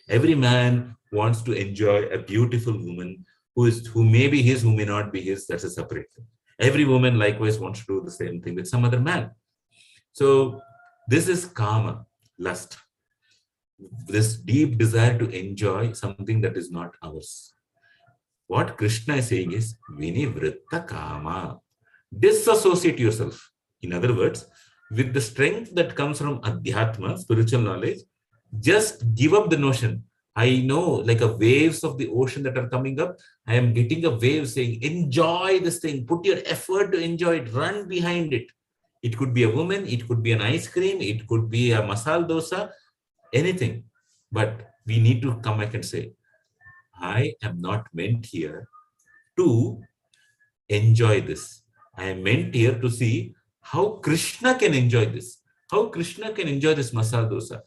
Every man wants to enjoy a beautiful woman who may be his, who may not be his. That's a separate thing. Every woman likewise wants to do the same thing with some other man. So this is kama, lust. This deep desire to enjoy something that is not ours. What Krishna is saying is vinivritta kama. Disassociate yourself. In other words, with the strength that comes from adhyatma, spiritual knowledge, just give up the notion. I know, like a waves of the ocean that are coming up, I am getting a wave saying, enjoy this thing, put your effort to enjoy it, run behind it. It could be a woman, it could be an ice cream, it could be a masala dosa, anything. But we need to come back and say, I am not meant here to enjoy this. I am meant here to see how Krishna can enjoy this. How Krishna can enjoy this masala dosa.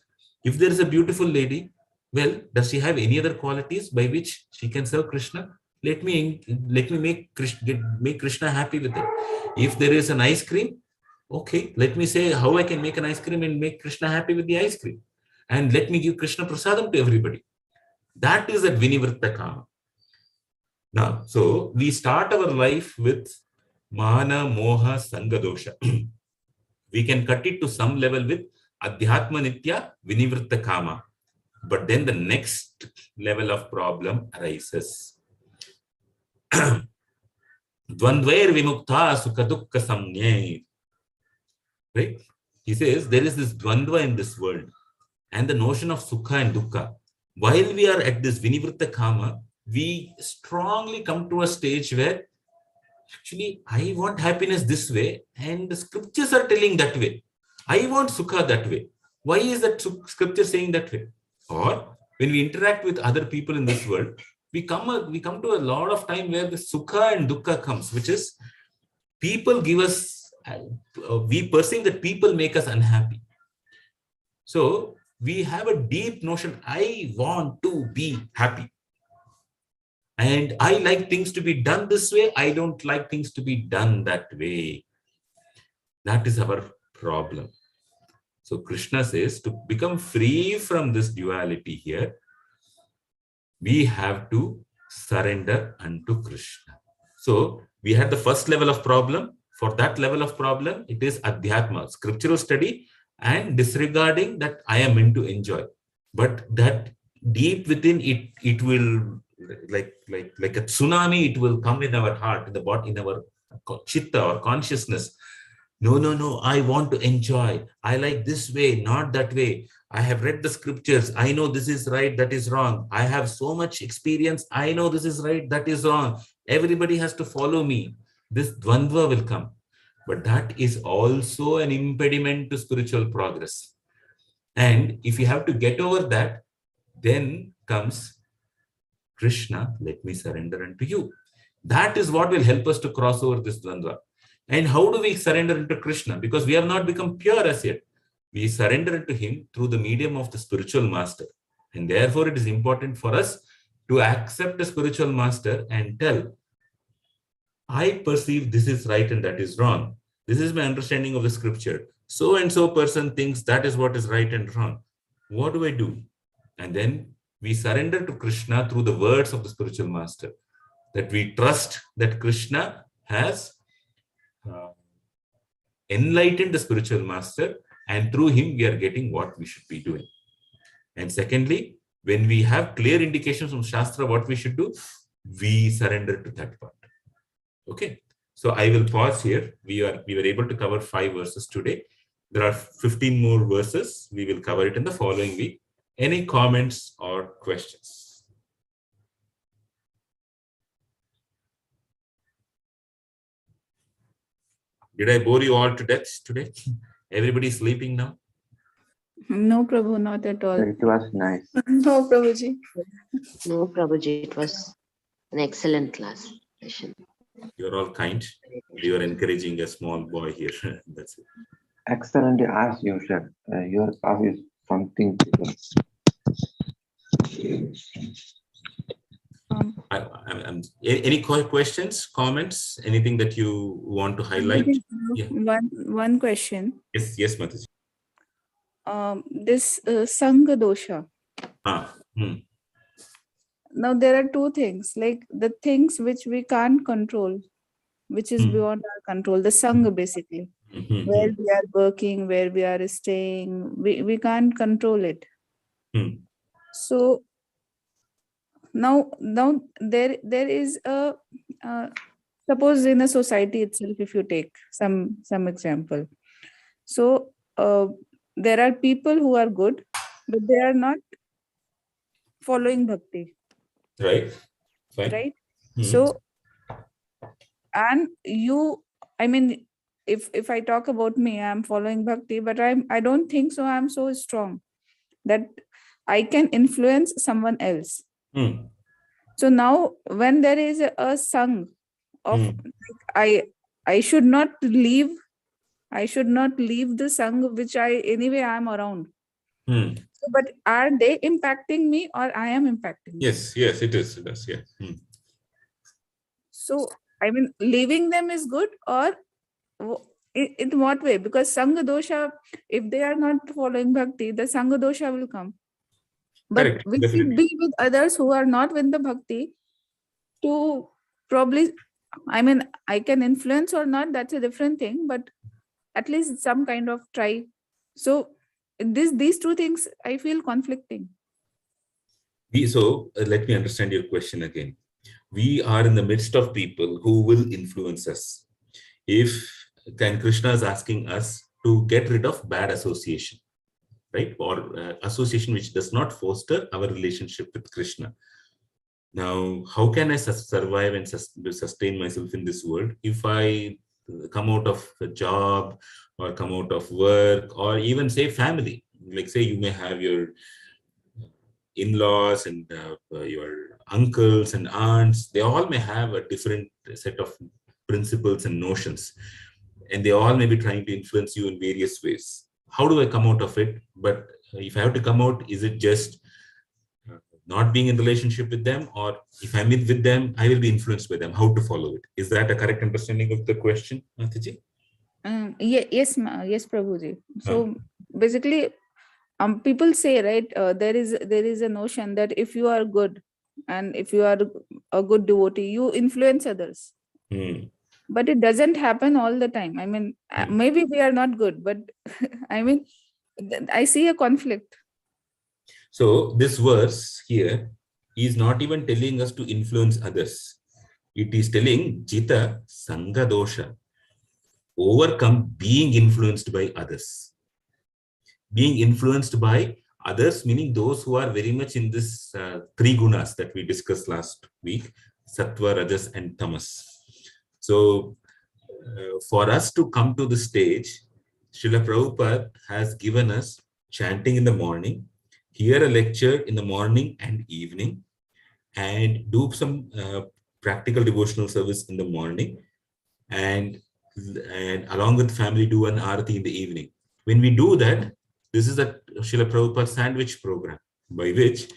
If there is a beautiful lady, well, does she have any other qualities by which she can serve Krishna? Let me make Krishna happy with it. If there is an ice cream, okay, let me say how I can make an ice cream and make Krishna happy with the ice cream. And let me give Krishna prasadam to everybody. That is at vinivritta kama. Now, so we start our life with mana, moha, sanga dosha. We can cut it to some level with adhyatma nitya, vinivritta kama. But then the next level of problem arises. Dvandvair vimukta sukha dukkha samnye. Right? He says there is this dvandva in this world, and the notion of sukha and dukkha. While we are at this vinivritta kama, we strongly come to a stage where actually I want happiness this way, and the scriptures are telling that way. I want sukha that way. Why is that scripture saying that way? Or when we interact with other people in this world, we come to a lot of time where the sukha and dukkha comes, which is people give us, we perceive that people make us unhappy. So we have a deep notion, I want to be happy. And I like things to be done this way. I don't like things to be done that way. That is our problem. So Krishna says to become free from this duality here, we have to surrender unto Krishna. So we had the first level of problem. For that level of problem, it is adhyatma, scriptural study, and disregarding that I am meant to enjoy. But that deep within it will, like a tsunami, it will come in our heart, in the body, in our chitta or consciousness. No, I want to enjoy. I like this way, not that way. I have read the scriptures. I know this is right, that is wrong. I have so much experience. I know this is right, that is wrong. Everybody has to follow me. This dvandva will come. But that is also an impediment to spiritual progress. And if you have to get over that, then comes Krishna, let me surrender unto you. That is what will help us to cross over this dvandva. And how do we surrender into Krishna? Because we have not become pure as yet. We surrender to him through the medium of the spiritual master. And therefore, it is important for us to accept a spiritual master and tell, I perceive this is right and that is wrong. This is my understanding of the scripture. So and so person thinks that is what is right and wrong. What do I do? And then we surrender to Krishna through the words of the spiritual master. That we trust that Krishna has enlightened the spiritual master, and through him we are getting what we should be doing. And secondly, when we have clear indications from Shastra what we should do, we surrender to that part. Okay, so I will pause here. We were able to cover 5 verses today. There are 15 more verses. We will cover it in the following week. Any comments or questions? Did I bore you all to death today? Everybody sleeping now? No, Prabhu, not at all. It was nice. No, Prabhuji. No, Prabhuji, it was an excellent class session. You're all kind. You are encouraging a small boy here. That's it. Excellent as usual. Your class is something different. Any questions, comments, anything that you want to highlight? Yeah. One question. Yes, Mataji. This Sangha dosha. Now there are two things, like the things which we can't control, which is beyond our control, the Sangha basically, where we are working, where we are staying, we can't control it. So now there is a suppose in a society itself, if you take some example. So there are people who are good, but they are not following bhakti. Right. Fine. Right. So, and you, I mean, if I talk about me, I'm following bhakti, but I don't think so. I'm so strong that I can influence someone else. So now when there is a sang of I should not leave the sang which anyway I'm around. So, but are they impacting me or I am impacting them? Yes, it is. It does, yeah. So, I mean, leaving them is good, or in what way? Because Sangha dosha, if they are not following bhakti, the Sangha dosha will come. But correct, we definitely. should be with others who are not with the bhakti to probably, I mean, I can influence or not, that's a different thing, but at least some kind of try. So these two things I feel conflicting. So let me understand your question again. We are in the midst of people who will influence us. Then Krishna is asking us to get rid of bad association, right? Or association which does not foster our relationship with Krishna. Now, how can I survive and sustain myself in this world if I come out of a job or come out of work or even say family? Like say you may have your in-laws and your uncles and aunts. They all may have a different set of principles and notions, and they all may be trying to influence you in various ways. How do I come out of it? But if I have to come out, is it just not being in relationship with them, or if I'm with them, I will be influenced by them? How to follow it? Is that a correct understanding of the question, Mataji? Yes, Prabhuji. So basically, people say, right, there is a notion that if you are good and if you are a good devotee, you influence others. But it doesn't happen all the time. I mean, maybe we are not good, but I mean, I see a conflict. So this verse here is not even telling us to influence others. It is telling Jita Sangha dosha, overcome being influenced by others. Being influenced by others, meaning those who are very much in this three gunas that we discussed last week, Sattva, Rajas and Tamas. So for us to come to the stage, Srila Prabhupada has given us chanting in the morning, hear a lecture in the morning and evening, and do some practical devotional service in the morning, and along with family do an arati in the evening. When we do that, this is a Srila Prabhupada sandwich program by which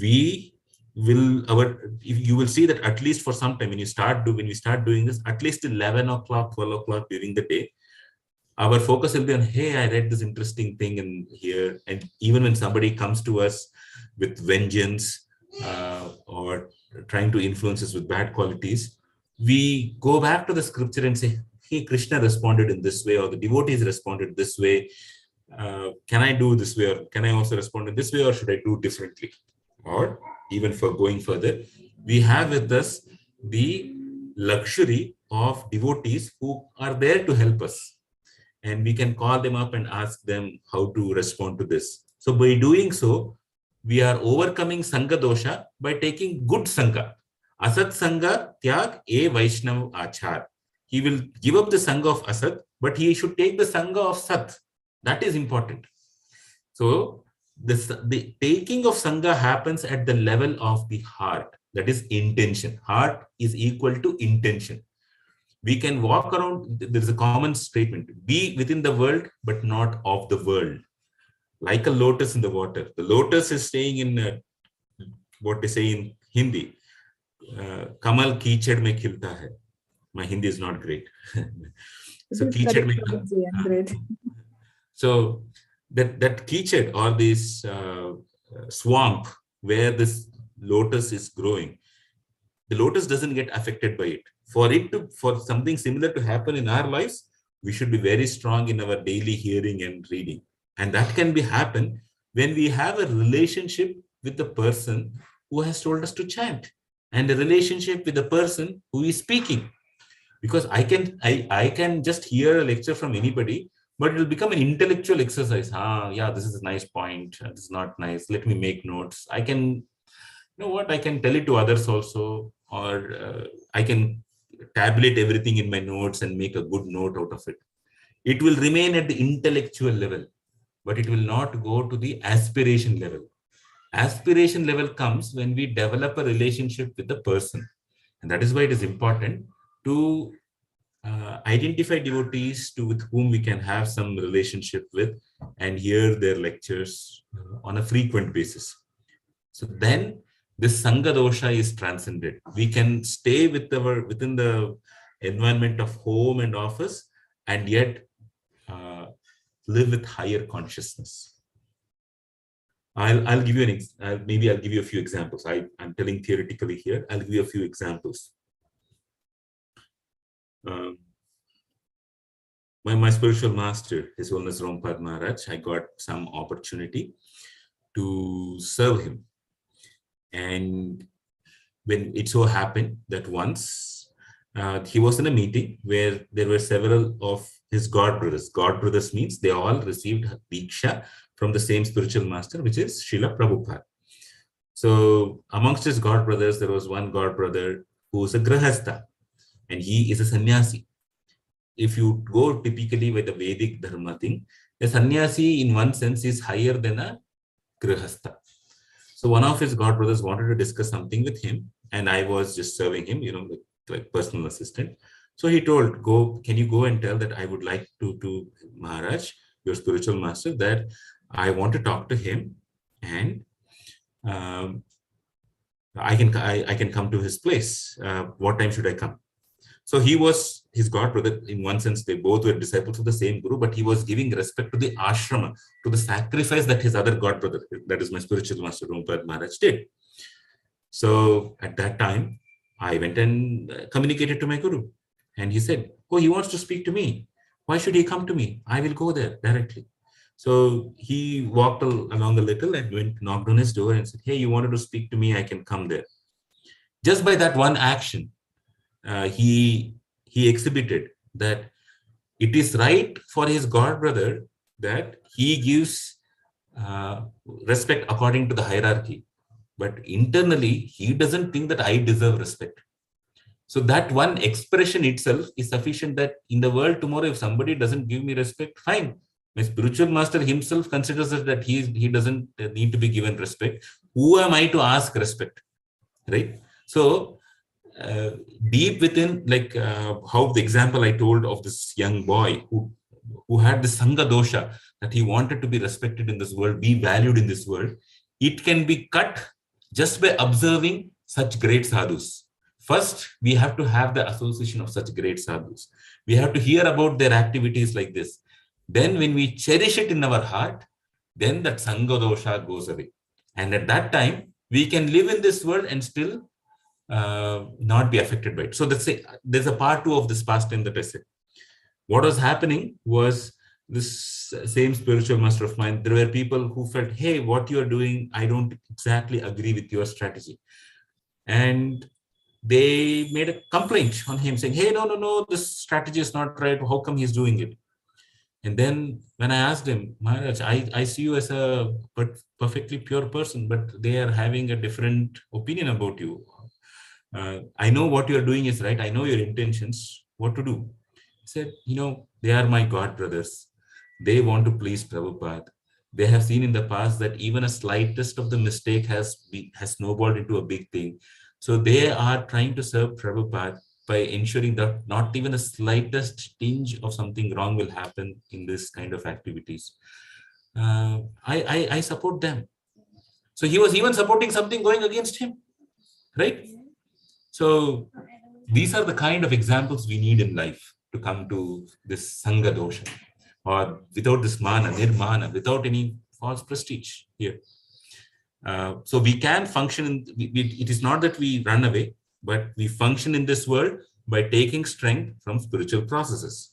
we will you will see that at least for some time when we start doing this, at least 11 o'clock, 12 o'clock during the day, our focus will be on, hey, I read this interesting thing in here. And even when somebody comes to us with vengeance or trying to influence us with bad qualities, we go back to the scripture and say, hey, Krishna responded in this way, or the devotees responded this way. Can I do this way, or can I also respond in this way, or should I do differently? Or even for going further, we have with us the luxury of devotees who are there to help us. And we can call them up and ask them how to respond to this. So by doing so, we are overcoming Sangha dosha by taking good Sangha. Asat Sangha tyag e Vaishnav achar. he will give up the Sangha of Asat, but he should take the Sangha of Sat. That is important. So the taking of Sangha happens at the level of the heart. That is intention. Heart is equal to intention. We can walk around, there's a common statement, be within the world, but not of the world. Like a lotus in the water. The lotus is staying in what they say in Hindi. Kamal Kichad mein khilta hai. My Hindi is not great. So Kichad mein. So that Kichad or this swamp where this lotus is growing, the lotus doesn't get affected by it. For something similar to happen in our lives, we should be very strong in our daily hearing and reading. And that can happen when we have a relationship with the person who has told us to chant, and a relationship with the person who is speaking. Because I can just hear a lecture from anybody, but it will become an intellectual exercise. Yeah, this is a nice point. This is not nice. Let me make notes. I can, you know what, I can tell it to others also, or I can tabulate everything in my notes and make a good note out of it. It will remain at the intellectual level, but it will not go to the aspiration level. Aspiration level comes when we develop a relationship with the person. And that is why it is important to identify devotees with whom we can have some relationship with and hear their lectures on a frequent basis. So then this Sangha dosha is transcended. We can stay within the environment of home and office and yet live with higher consciousness. I'll give you maybe I'll give you a few examples. I'm telling theoretically here. I'll give you a few examples. My spiritual master, His Holiness Rompad Maharaj, I got some opportunity to serve him. And when it so happened that once he was in a meeting where there were several of his god brothers. God brothers means they all received Diksha from the same spiritual master, which is Srila Prabhupada. So amongst his god brothers, there was one god brother who is a Grahastha, and he is a sannyasi. If you go typically with the Vedic Dharma thing, a sannyasi in one sense is higher than a Grahastha. So one of his god brothers wanted to discuss something with him, and I was just serving him, like personal assistant. So he told, can you go and tell that I would like to Maharaj, your spiritual master, that I want to talk to him, and I can come to his place. What time should I come? So he was his god brother. In one sense, they both were disciples of the same guru, but he was giving respect to the ashrama, to the sacrifice that his other god brother, that is my spiritual master, Rompad Maharaj, did. So at that time, I went and communicated to my guru. And he said, oh, he wants to speak to me. Why should he come to me? I will go there directly. So he walked along a little and knocked on his door and said, hey, you wanted to speak to me, I can come there. Just by that one action, he exhibited that it is right for his god brother that he gives respect according to the hierarchy. But internally, he doesn't think that I deserve respect. So that one expression itself is sufficient that in the world tomorrow, if somebody doesn't give me respect, fine. My spiritual master himself considers that he doesn't need to be given respect. Who am I to ask respect, right? So deep within, like how the example I told of this young boy who had the Sangha dosha, that he wanted to be respected in this world, be valued in this world, it can be cut just by observing such great sadhus. First, we have to have the association of such great sadhus. We have to hear about their activities like this. Then when we cherish it in our heart, then that Sangha dosha goes away. And at that time, we can live in this world and still not be affected by it. So there's a part 2 of this past time that I said. What was happening was this same spiritual master of mine, there were people who felt, hey, what you're doing, I don't exactly agree with your strategy. And they made a complaint on him saying, hey, no, this strategy is not right. How come he's doing it? And then when I asked him, Maharaj, I see you as a perfectly pure person, but they are having a different opinion about you. I know what you're doing is right. I know your intentions. what to do. He said, they are my God brothers. They want to please Prabhupada. They have seen in the past that even a slightest of the mistake has snowballed into a big thing. So they are trying to serve Prabhupada by ensuring that not even the slightest tinge of something wrong will happen in this kind of activities. I support them. So he was even supporting something going against him, right? So these are the kind of examples we need in life to come to this Sangha dosha, or without this mana, nirmana, without any false prestige here. So we can function, it is not that we run away, but we function in this world by taking strength from spiritual processes.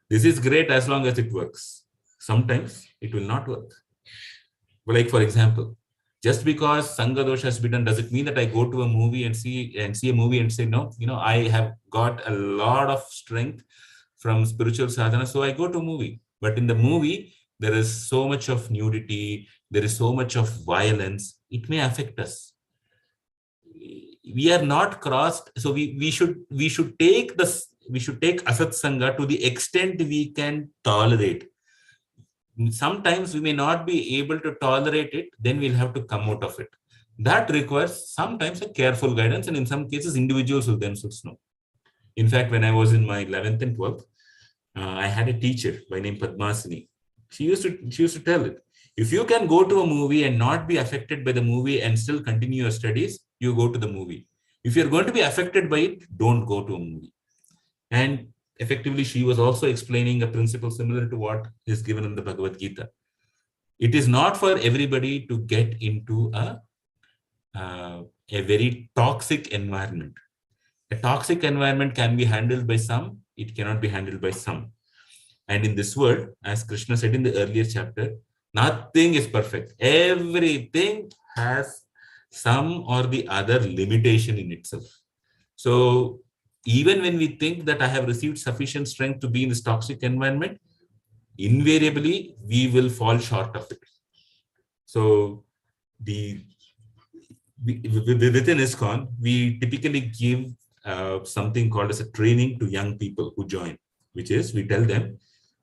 This is great as long as it works. Sometimes it will not work. But like, for example, just because Sangha dosha has been done, does it mean that I go to a movie and see a movie and say, no, I have got a lot of strength from spiritual sadhana, so I go to a movie. But in the movie, there is so much of nudity, there is so much of violence, it may affect us. We are not crossed, so we should take asat sangha to the extent we can tolerate. Sometimes we may not be able to tolerate it, then we'll have to come out of it. That requires sometimes a careful guidance, and in some cases, individuals will themselves know. In fact, when I was in my 11th and 12th, I had a teacher by name Padmasini. She used to tell it. If you can go to a movie and not be affected by the movie and still continue your studies, you go to the movie. If you're going to be affected by it, don't go to a movie. And effectively, she was also explaining a principle similar to what is given in the Bhagavad Gita. It is not for everybody to get into a very toxic environment. A toxic environment can be handled by some, it cannot be handled by some. And in this world, as Krishna said in the earlier chapter, nothing is perfect. Everything has some or the other limitation in itself. So even when we think that I have received sufficient strength to be in this toxic environment, invariably we will fall short of it. So within ISKCON, we typically give something called as a training to young people who join, which is we tell them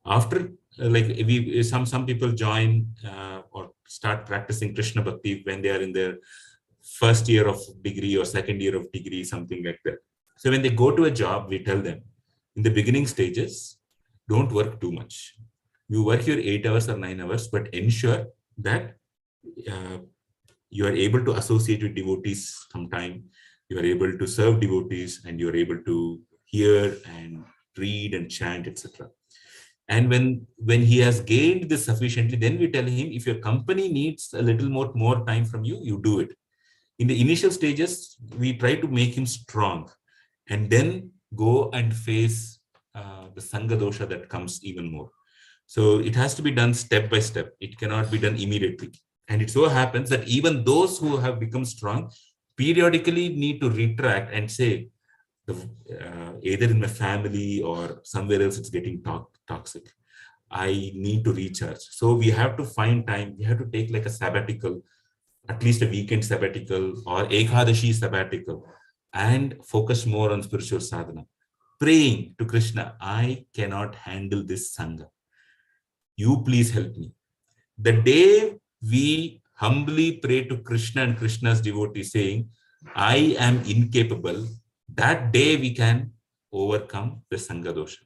after some people join or start practicing Krishna Bhakti when they are in their first year of degree or second year of degree, something like that. So when they go to a job, we tell them in the beginning stages, don't work too much. You work your 8 hours or 9 hours, but ensure that you are able to associate with devotees sometime. You are able to serve devotees, and you are able to hear and read and chant, etc. And when he has gained this sufficiently, then we tell him, if your company needs a little more time from you, you do it. In the initial stages, we try to make him strong, and then go and face the Sangha dosha that comes even more. So it has to be done step by step. It cannot be done immediately. And it so happens that even those who have become strong periodically need to retract and say, either in my family or somewhere else it's getting toxic. I need to recharge. So we have to find time. We have to take like a sabbatical, at least a weekend sabbatical or Ekadashi sabbatical, and focus more on spiritual sadhana. Praying to Krishna, I cannot handle this Sangha. You please help me. The day we humbly pray to Krishna and Krishna's devotee saying, I am incapable, that day we can overcome the Sangha dosha.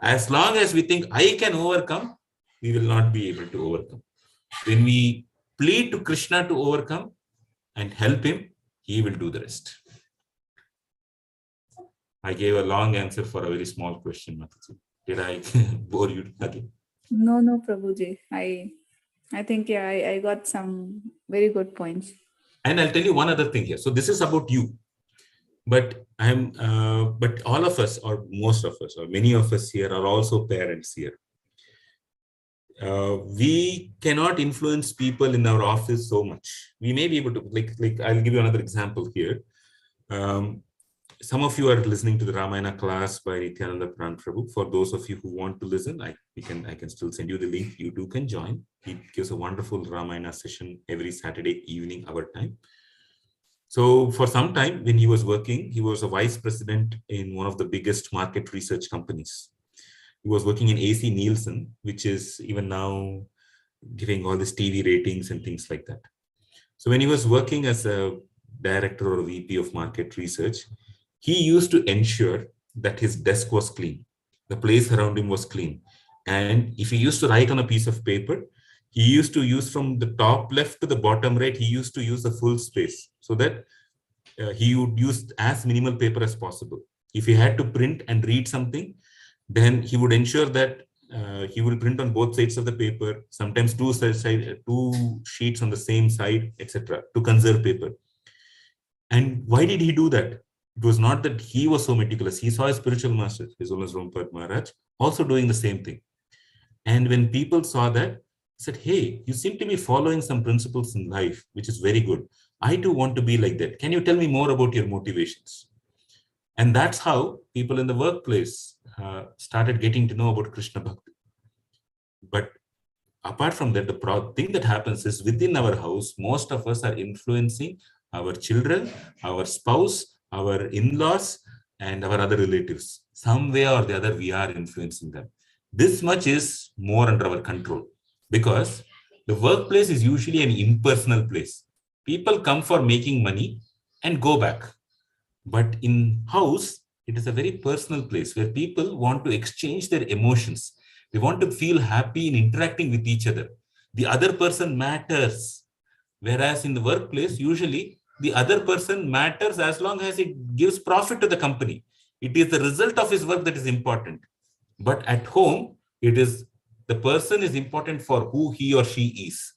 As long as we think I can overcome, we will not be able to overcome. When we plead to Krishna to overcome and help him, he will do the rest. I gave a long answer for a very small question, Mataji. Did I bore you again? No, Prabhuji. I think, yeah, I got some very good points. And I'll tell you one other thing here. So this is about you. But but all of us, or most of us, or many of us here are also parents here. We cannot influence people in our office so much. We may be able to, like I'll give you another example here. Some of you are listening to the Ramayana class by Nityananda Pran Prabhu. For those of you who want to listen, I can still send you the link. You too can join. He gives a wonderful Ramayana session every Saturday evening, our time. So for some time when he was working, he was a vice president in one of the biggest market research companies. He was working in AC Nielsen, which is even now giving all this TV ratings and things like that. So when he was working as a director or a VP of market research, he used to ensure that his desk was clean. The place around him was clean. And if he used to write on a piece of paper, he used to use from the top left to the bottom right, he used to use the full space so that he would use as minimal paper as possible. If he had to print and read something, then he would ensure that he will print on both sides of the paper, sometimes two sheets on the same side, etc., to conserve paper. And why did he do that? It was not that he was so meticulous. He saw his spiritual master, His Holiness Rompat Maharaj, also doing the same thing. And when people saw that, said, hey, you seem to be following some principles in life, which is very good. I too want to be like that. Can you tell me more about your motivations? And that's how people in the workplace started getting to know about Krishna Bhakti. But apart from that, the thing that happens is within our house, most of us are influencing our children, our spouse, our in-laws, and our other relatives. Some way or the other, we are influencing them. This much is more under our control because the workplace is usually an impersonal place. People come for making money and go back. But in house, it is a very personal place where people want to exchange their emotions. They want to feel happy in interacting with each other. The other person matters. Whereas in the workplace, usually the other person matters as long as it gives profit to the company. It is the result of his work that is important. But at home, it is the person is important for who he or she is.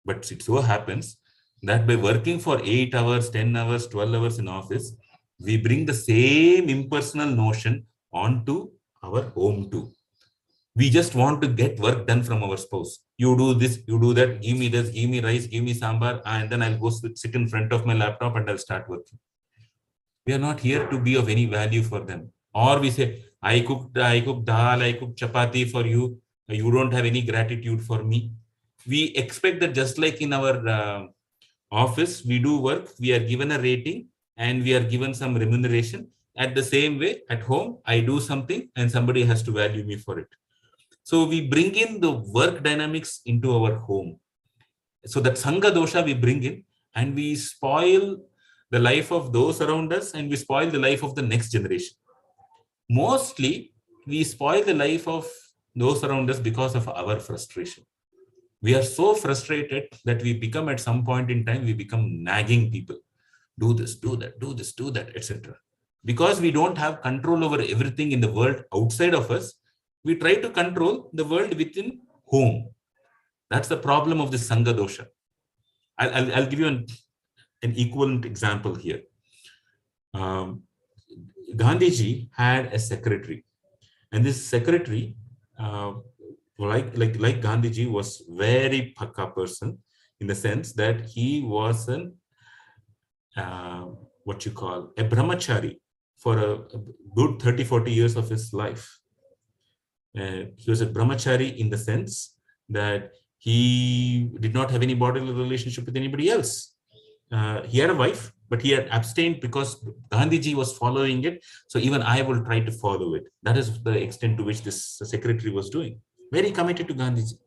But it so happens that by working for 8 hours, 10 hours, 12 hours in office, we bring the same impersonal notion onto our home too. We just want to get work done from our spouse. You do this, you do that, give me this, give me rice, give me sambar, and then I'll go sit in front of my laptop and I'll start working. We are not here to be of any value for them. Or we say, I cooked dal, I cooked chapati for you. You don't have any gratitude for me. We expect that just like in our office, we do work, we are given a rating and we are given some remuneration. At the same way, at home, I do something and somebody has to value me for it. So we bring in the work dynamics into our home. So that Sangha dosha we bring in and we spoil the life of those around us and we spoil the life of the next generation. Mostly, we spoil the life of those around us because of our frustration. We are so frustrated that we become at some point in time, we become nagging people. Do this, do that, do this, do that, etc. Because we don't have control over everything in the world outside of us, we try to control the world within home. That's the problem of the Sangha dosha. I'll give you an equivalent example here. Gandhiji had a secretary, and this secretary, like Gandhiji, was very pakka person in the sense that he was an what you call a brahmachari for a good 30-40 years of his life. He was a brahmachari in the sense that he did not have any bodily relationship with anybody else. He had a wife, but he had abstained because Gandhiji was following it. So even I will try to follow it. That is the extent to which this secretary was doing. Very committed to Gandhiji.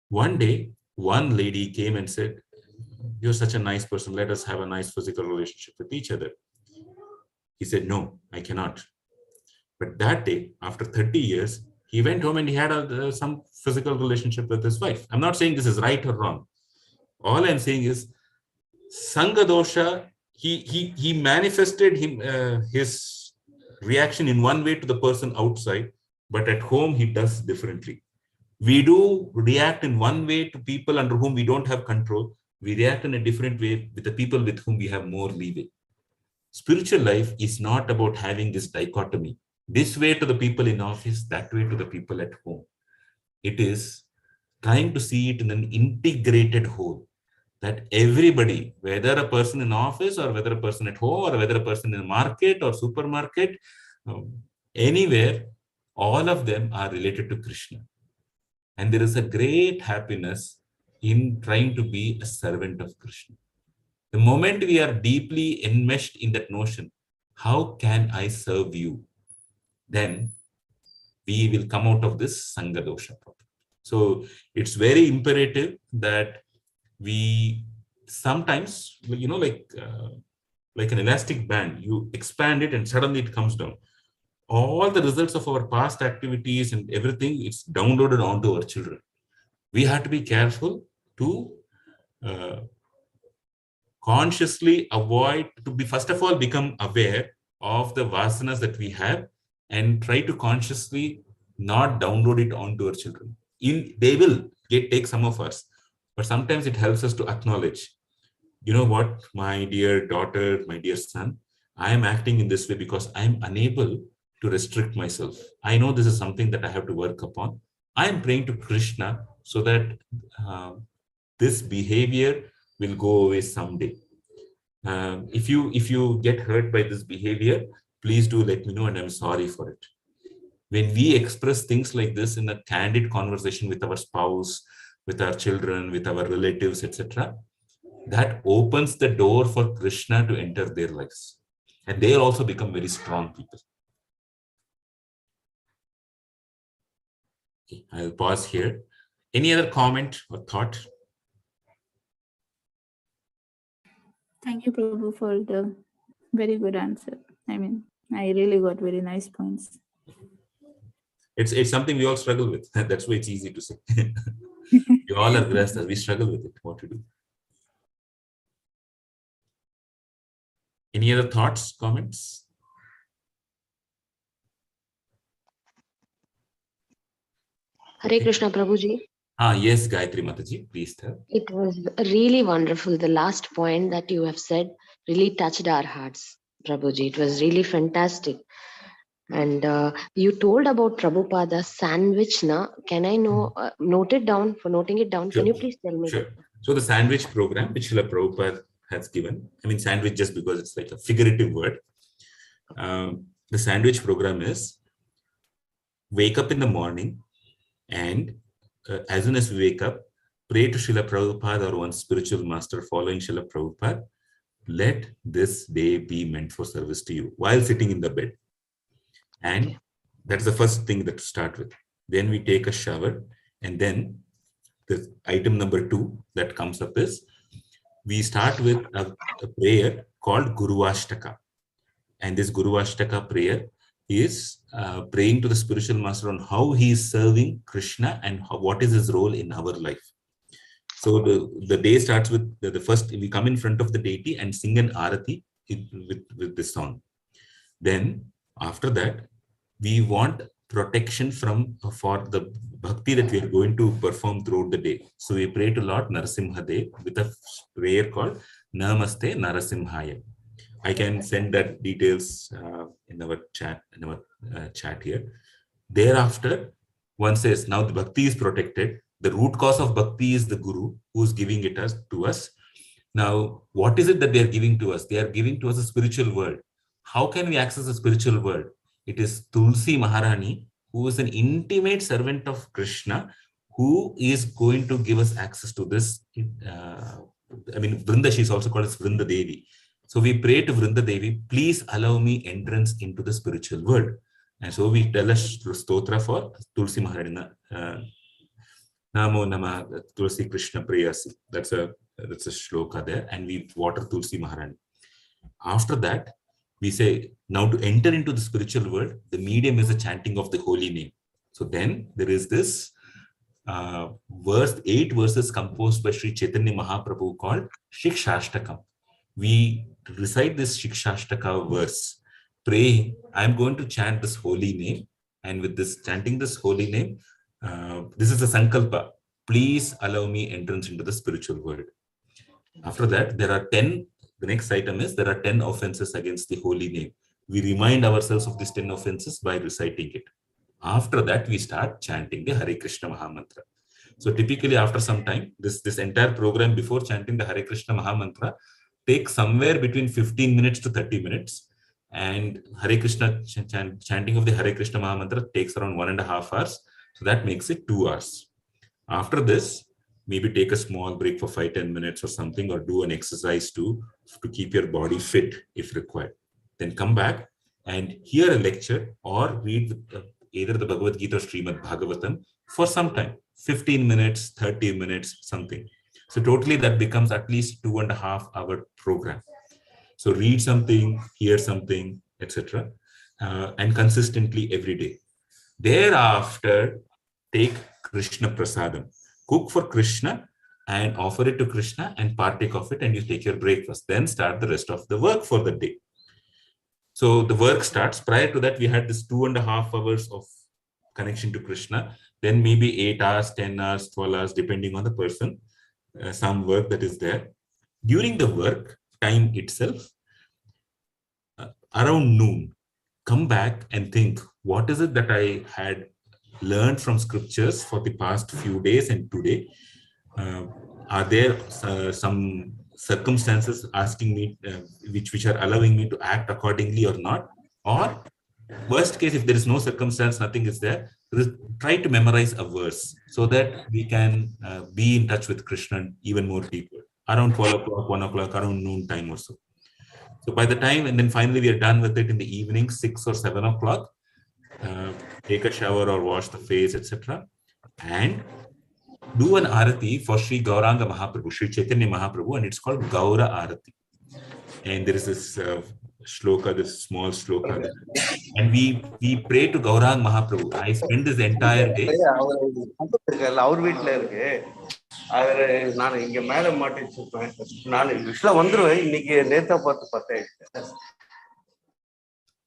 One day, one lady came and said, "You're such a nice person. Let us have a nice physical relationship with each other." He said, "No, I cannot." But that day, after 30 years, he went home and he had some physical relationship with his wife. I'm not saying this is right or wrong. All I'm saying is, Sangha dosha, he manifested his reaction in one way to the person outside, but at home he does differently. We do react in one way to people under whom we don't have control. We react in a different way with the people with whom we have more leeway. Spiritual life is not about having this dichotomy. This way to the people in office, that way to the people at home. It is trying to see it in an integrated whole. That everybody, whether a person in office or whether a person at home or whether a person in a market or supermarket, anywhere, all of them are related to Krishna. And there is a great happiness in trying to be a servant of Krishna. The moment we are deeply enmeshed in that notion, how can I serve you? Then we will come out of this Sangha dosha problem. So it's very imperative that we sometimes, like an elastic band, you expand it and suddenly it comes down. All the results of our past activities and everything, it's downloaded onto our children. We have to be careful to consciously avoid, to be, first of all, become aware of the vasanas that we have and try to consciously not download it onto our children. They will take some of us, but sometimes it helps us to acknowledge, you know what, my dear daughter, my dear son, I am acting in this way because I am unable to restrict myself. I know this is something that I have to work upon. I am praying to Krishna so that this behavior will go away someday. If you get hurt by this behavior, please do let me know, and I'm sorry for it. When we express things like this in a candid conversation with our spouse, with our children, with our relatives, etc., that opens the door for Krishna to enter their lives. And they'll also become very strong people. Okay, I'll pause here. Any other comment or thought? Thank you, Prabhu, for the very good answer. I mean, I really got very nice points. It's something we all struggle with. That's why it's easy to say. We all are grasses. We struggle with it. What to do? Any other thoughts, comments? Hare Krishna, Prabhuji. Yes, Gayatri Mataji, please tell. It was really wonderful. The last point that you have said really touched our hearts, Prabhuji. It was really fantastic. And you told about Prabhupada's sandwich, na? Can I know, note it down, for noting it down? Sure. Can you please tell me? Sure. So the sandwich program, which Srila Prabhupada has given, I mean sandwich just because it's like a figurative word. The sandwich program is wake up in the morning and as soon as we wake up, pray to Srila Prabhupada or one spiritual master following Srila Prabhupada, let this day be meant for service to you while sitting in the bed. And that's the first thing that to start with. Then we take a shower, and then the item number 2 that comes up is we start with a prayer called Guru Ashtaka. And this Guru Ashtaka prayer is praying to the spiritual master on how he is serving Krishna and what is his role in our life. So the day starts with the first, we come in front of the deity and sing an arati with this song. Then after that, we want protection for the bhakti that we are going to perform throughout the day. So we pray to Lord Narasimhadev with a prayer called Namaste Narasimhaya. I can send that details in our chat here. Thereafter, one says, now the bhakti is protected. The root cause of bhakti is the Guru who is giving it to us. Now, what is it that they are giving to us? They are giving to us a spiritual world. How can we access the spiritual world? It is Tulsi Maharani, who is an intimate servant of Krishna, who is going to give us access to this. Vrinda, she is also called as Vrinda Devi. So we pray to Vrinda Devi, please allow me entrance into the spiritual world. And so we tell a stotra for Tulsi Maharani. Namo Nama Tulsi Krishna Prayasi. That's a shloka there. And we water Tulsi Maharani. After that, we say, now to enter into the spiritual world, the medium is the chanting of the holy name. So then there is this 8 verses composed by Sri Chaitanya Mahaprabhu called Shikshashtakam. We recite this Shikshashtaka verse, pray, I'm going to chant this holy name. And with this chanting this holy name, this is a sankalpa. Please allow me entrance into the spiritual world. After that, there are 10. The next item is there are 10 offenses against the holy name. We remind ourselves of these 10 offenses by reciting it. After that, we start chanting the Hare Krishna Mahamantra. So typically after some time, this entire program before chanting the Hare Krishna Mahamantra takes somewhere between 15 minutes to 30 minutes. And Hare Krishna chanting of the Hare Krishna Mahamantra takes around 1.5 hours. So that makes it 2 hours. After this, maybe take a small break for 5-10 minutes or something, or do an exercise to keep your body fit if required. Then come back and hear a lecture or read either the Bhagavad Gita or Srimad Bhagavatam for some time, 15 minutes, 30 minutes, something. So totally that becomes at least 2.5 hour program. So read something, hear something, etc. And consistently every day. Thereafter, take Krishna Prasadam. Cook for Krishna and offer it to Krishna and partake of it, and you take your breakfast. Then start the rest of the work for the day. So the work starts. Prior to that, we had this 2.5 hours of connection to Krishna. Then maybe 8 hours, 10 hours, 12 hours, depending on the person, some work that is there. During the work time itself, around noon, come back and think, what is it that I had learned from scriptures for the past few days and today? Are there some circumstances asking me, which are allowing me to act accordingly or not? Or worst case, if there is no circumstance, nothing is there, try to memorize a verse so that we can be in touch with Krishna even more deeper, around 12 o'clock, 1 o'clock, around noon time or so. So by the time, and then finally we are done with it in the evening, 6 or 7 o'clock, take a shower or wash the face, etc. And do an arati for Sri Gauranga Mahaprabhu, Sri Chaitanya Mahaprabhu, and it's called Gaura Arati. And there is this shloka, this small shloka, and we pray to Gauranga Mahaprabhu. I spend this entire day.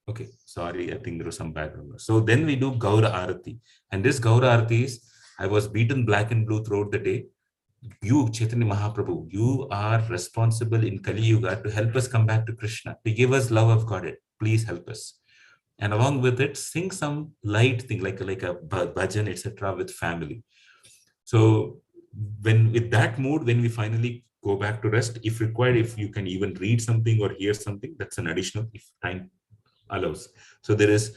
Okay, sorry, I think there was some background noise. So then we do Gaura Arati. And this Gaura Arati is, I was beaten black and blue throughout the day. You, Chaitanya Mahaprabhu, you are responsible in Kali Yuga to help us come back to Krishna, to give us love of God. Please help us. And along with it, sing some light thing like a bhajan, etc. with family. So when with that mood, when we finally go back to rest, if required, if you can even read something or hear something, that's an additional if time allows. So there is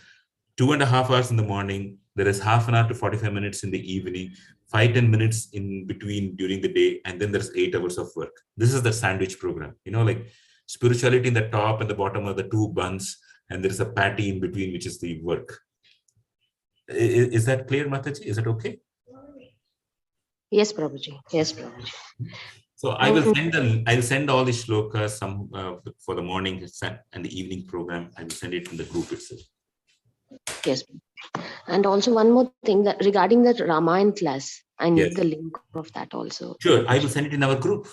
2.5 hours in the morning, there is half an hour to 45 minutes in the evening, 5-10 minutes in between during the day, and then there's 8 hours of work. This is the sandwich program, like spirituality in the top and the bottom are the two buns, and there's a patty in between, which is the work. Is that clear, Mataji? Is it okay? Yes, Prabhuji. Yes, Prabhuji. So I will I'll send all the shlokas, some for the morning and the evening program. I will send it in the group itself. Yes. And also one more thing, that regarding the Ramayana class, I need the link of that also. Sure, I will send it in our group.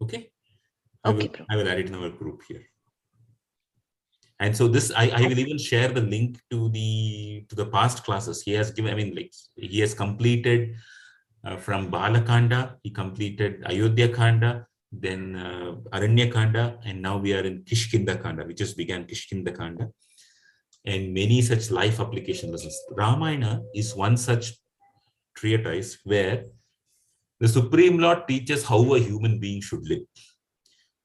Okay. I will add it in our group here. And so this, I will even share the link to the past classes. He has given, he has completed from Balakanda, he completed Ayodhya Kanda, then Aranya Kanda, and now we are in Kishkinda Kanda. We just began Kishkinda Kanda. And many such life application lessons. Ramayana is one such treatise where the Supreme Lord teaches how a human being should live.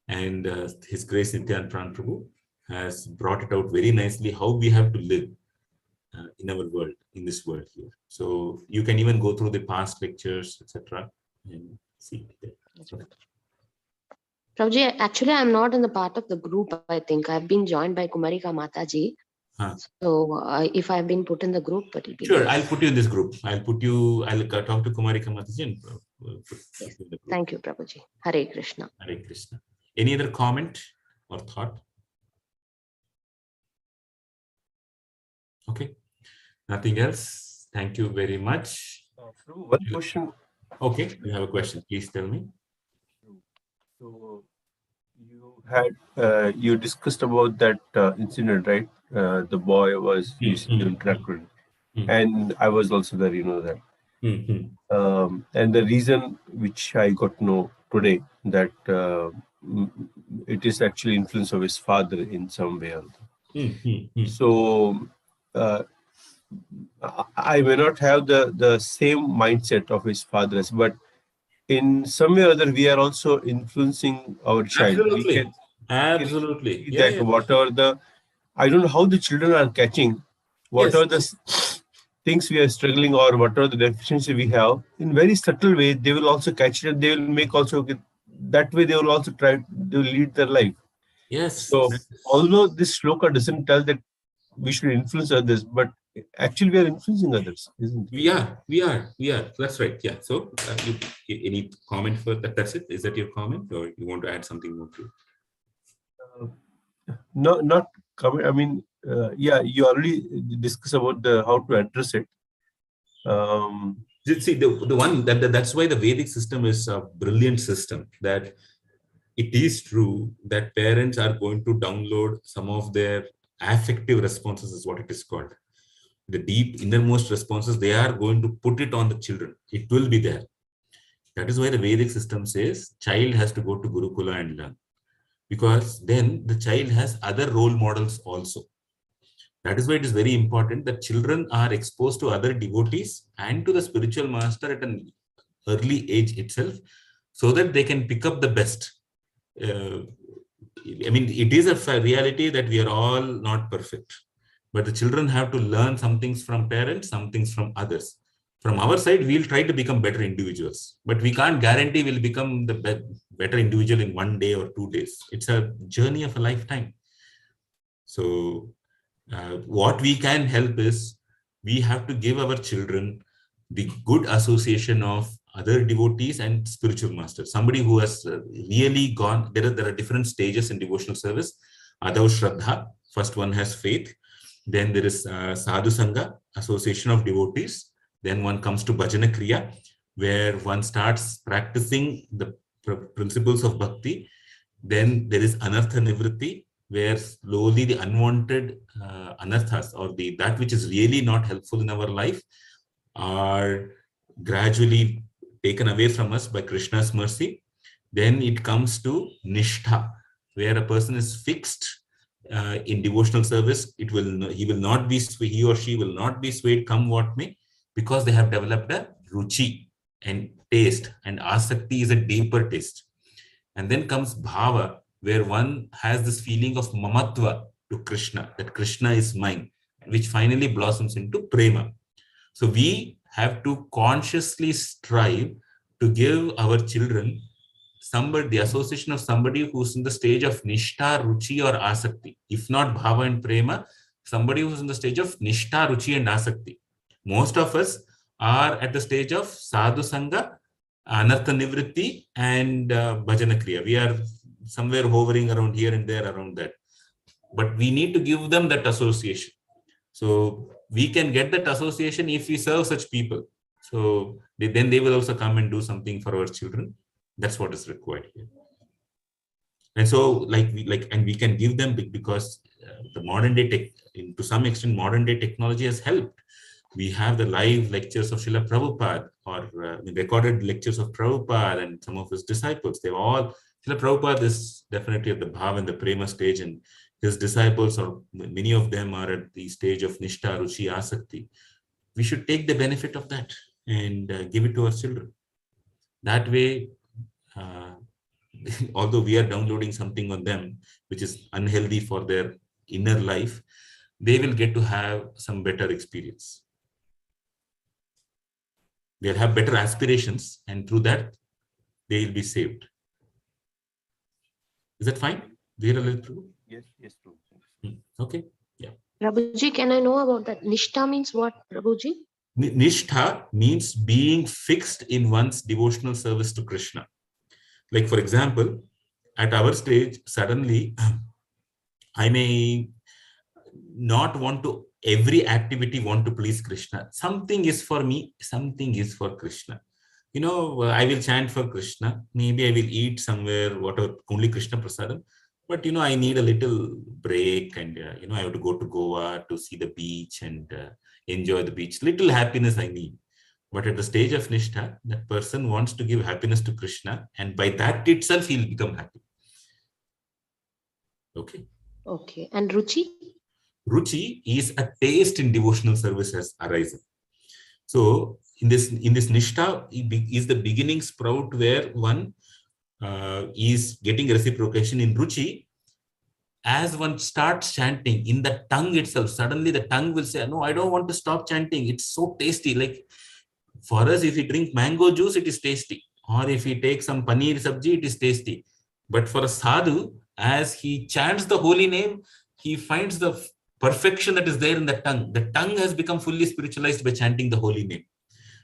And His Grace Nityananda Pran Prabhu has brought it out very nicely, how we have to live in our world, in this world here. So you can even go through the past lectures, etc. and see it. Okay. Prabhuji, actually, I'm not in the part of the group, I think. I've been joined by Kumarika Mataji. So if I've been put in the group, but it'll be sure, I'll put you in this group. I'll talk to Kumarika Mataji and yes. Thank you, Prabhuji. Hare Krishna. Hare Krishna. Any other comment or thought? Okay, nothing else. Thank you very much. One question. Okay, you have a question. Please tell me. So you had you discussed about that incident, right? The boy was using the tractor, and I was also there. You know that. And the reason which I got to know today that it is actually influence of his father in some way or other. So I may not have the same mindset of his father's, but in some way or other we are also influencing our child. Absolutely. We Absolutely. see that whatever I don't know how the children are catching whatever the things we are struggling or whatever the deficiency we have, in very subtle way, they will also catch it and they will make also, that way they will also try to lead their life. Yes. So although this shloka doesn't tell that we should influence others, but actually we are influencing others, isn't it? We are. That's right. Yeah. So any comment for that? That's it. Is that your comment, or you want to add something more to it? No, not comment. I mean, yeah, you already discussed about how to address it. See, the one that's why the Vedic system is a brilliant system. That it is true that parents are going to download some of their affective responses, is what it is called. The deep innermost responses, they are going to put it on the children. It will be there. That is why the Vedic system says child has to go to Gurukula and learn, because then the child has other role models also. That is why it is very important that children are exposed to other devotees and to the spiritual master at an early age itself, so that they can pick up the best. I mean, it is a reality that we are all not perfect, but the children have to learn some things from parents, some things from others. From our side, we'll try to become better individuals, but we can't guarantee we'll become the better individual in 1 day or 2 days. It's a journey of a lifetime. So what we can help is, we have to give our children the good association of other devotees and spiritual masters. Somebody who has really gone, there are different stages in devotional service. Adav Shraddha, first one has faith. Then there is Sadhu Sangha, association of devotees. Then one comes to Bhajana Kriya, where one starts practicing the principles of bhakti. Then there is Anartha Nivritti, where slowly the unwanted anarthas, or that which is really not helpful in our life, are gradually taken away from us by Krishna's mercy. Then it comes to Nishtha, where a person is fixed in devotional service. He or she will not be swayed come what may, because they have developed a ruchi and taste, and asakti is a deeper taste. And then comes bhava, where one has this feeling of mamatva to Krishna, that Krishna is mine, which finally blossoms into prema. So we have to consciously strive to give our children the association of somebody who's in the stage of nishtha, ruchi or asakti. If not bhava and prema, somebody who's in the stage of nishtha, ruchi and asakti. Most of us are at the stage of sadhu sangha, anartha nivritti and bhajana kriya. We are somewhere hovering around here and there around that. But we need to give them that association. So we can get that association if we serve such people. So then they will also come and do something for our children. That's what is required here. And so and we can give them, because the modern day to some extent, modern day technology has helped. We have the live lectures of Srila Prabhupada, or the recorded lectures of Prabhupada and some of his disciples. Srila Prabhupada is definitely at the bhav and the prema stage, and his disciples, or many of them, are at the stage of nishtha, ruchi, asakti. We should take the benefit of that and give it to our children. That way, although we are downloading something on them which is unhealthy for their inner life, they will get to have some better experience. They'll have better aspirations, and through that, they will be saved. Is that fine? Yes, true. Okay, yeah. Prabhuji, can I know about that? Nishtha means what, Prabhuji? Nishtha means being fixed in one's devotional service to Krishna. Like, for example, at our stage, suddenly, I may not want to, every activity want to please Krishna. Something is for me, something is for Krishna. I will chant for Krishna. Maybe I will eat somewhere, whatever, only Krishna prasadam. But, I need a little break, and, I have to go to Goa to see the beach and enjoy the beach. Little happiness I need. But at the stage of Nishtha, that person wants to give happiness to Krishna, and by that itself, he'll become happy. Okay. Okay. And Ruchi? Ruchi is a taste in devotional service has arisen. So in this Nishtha is the beginning sprout where one is getting reciprocation. In Ruchi, as one starts chanting in the tongue itself, suddenly the tongue will say, no, I don't want to stop chanting. It's so tasty. Like for us, if we drink mango juice, it is tasty. Or if we take some paneer sabji, it is tasty. But for a sadhu, as he chants the holy name, he finds the perfection that is there in the tongue. The tongue has become fully spiritualized by chanting the holy name.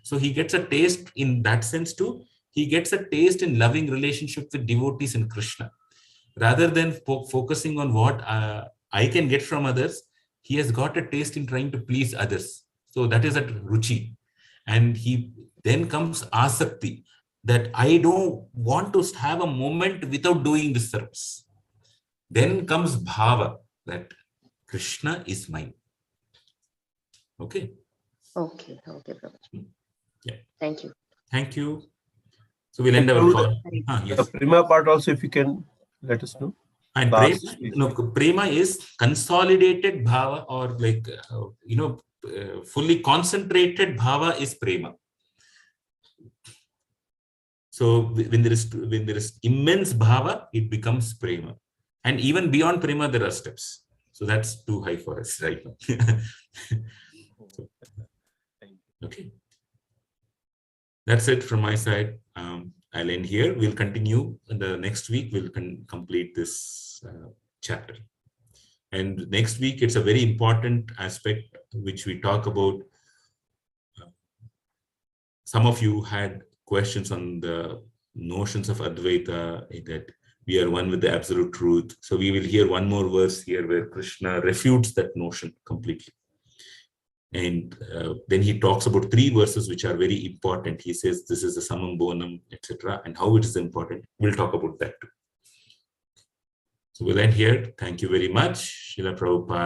So he gets a taste in that sense too. He gets a taste in loving relationship with devotees in Krishna. Rather than focusing on what I can get from others, he has got a taste in trying to please others. So that is at ruchi. And he then comes asakti, that I don't want to have a moment without doing this service. Then comes bhava, that Krishna is mine. Okay. Okay, Prabhuji. Yeah. Thank you. Thank you. So we'll end our call. The Yes. prima part also, if you can let us know. And prema is consolidated bhava, or like, fully concentrated bhava is prema. So when there is immense bhava, it becomes prema. And even beyond prema, there are steps. So that's too high for us right now. Okay. That's it from my side. I'll end here. We'll continue in the next week. We'll complete this chapter. And next week, it's a very important aspect which we talk about. Some of you had questions on the notions of Advaita, that we are one with the absolute truth. So we will hear one more verse here where Krishna refutes that notion completely. And then he talks about 3 verses which are very important. He says this is the summum bonum, etc., and how it is important. We'll talk about that too. So we'll end here. Thank you very much. Srila Prabhupada.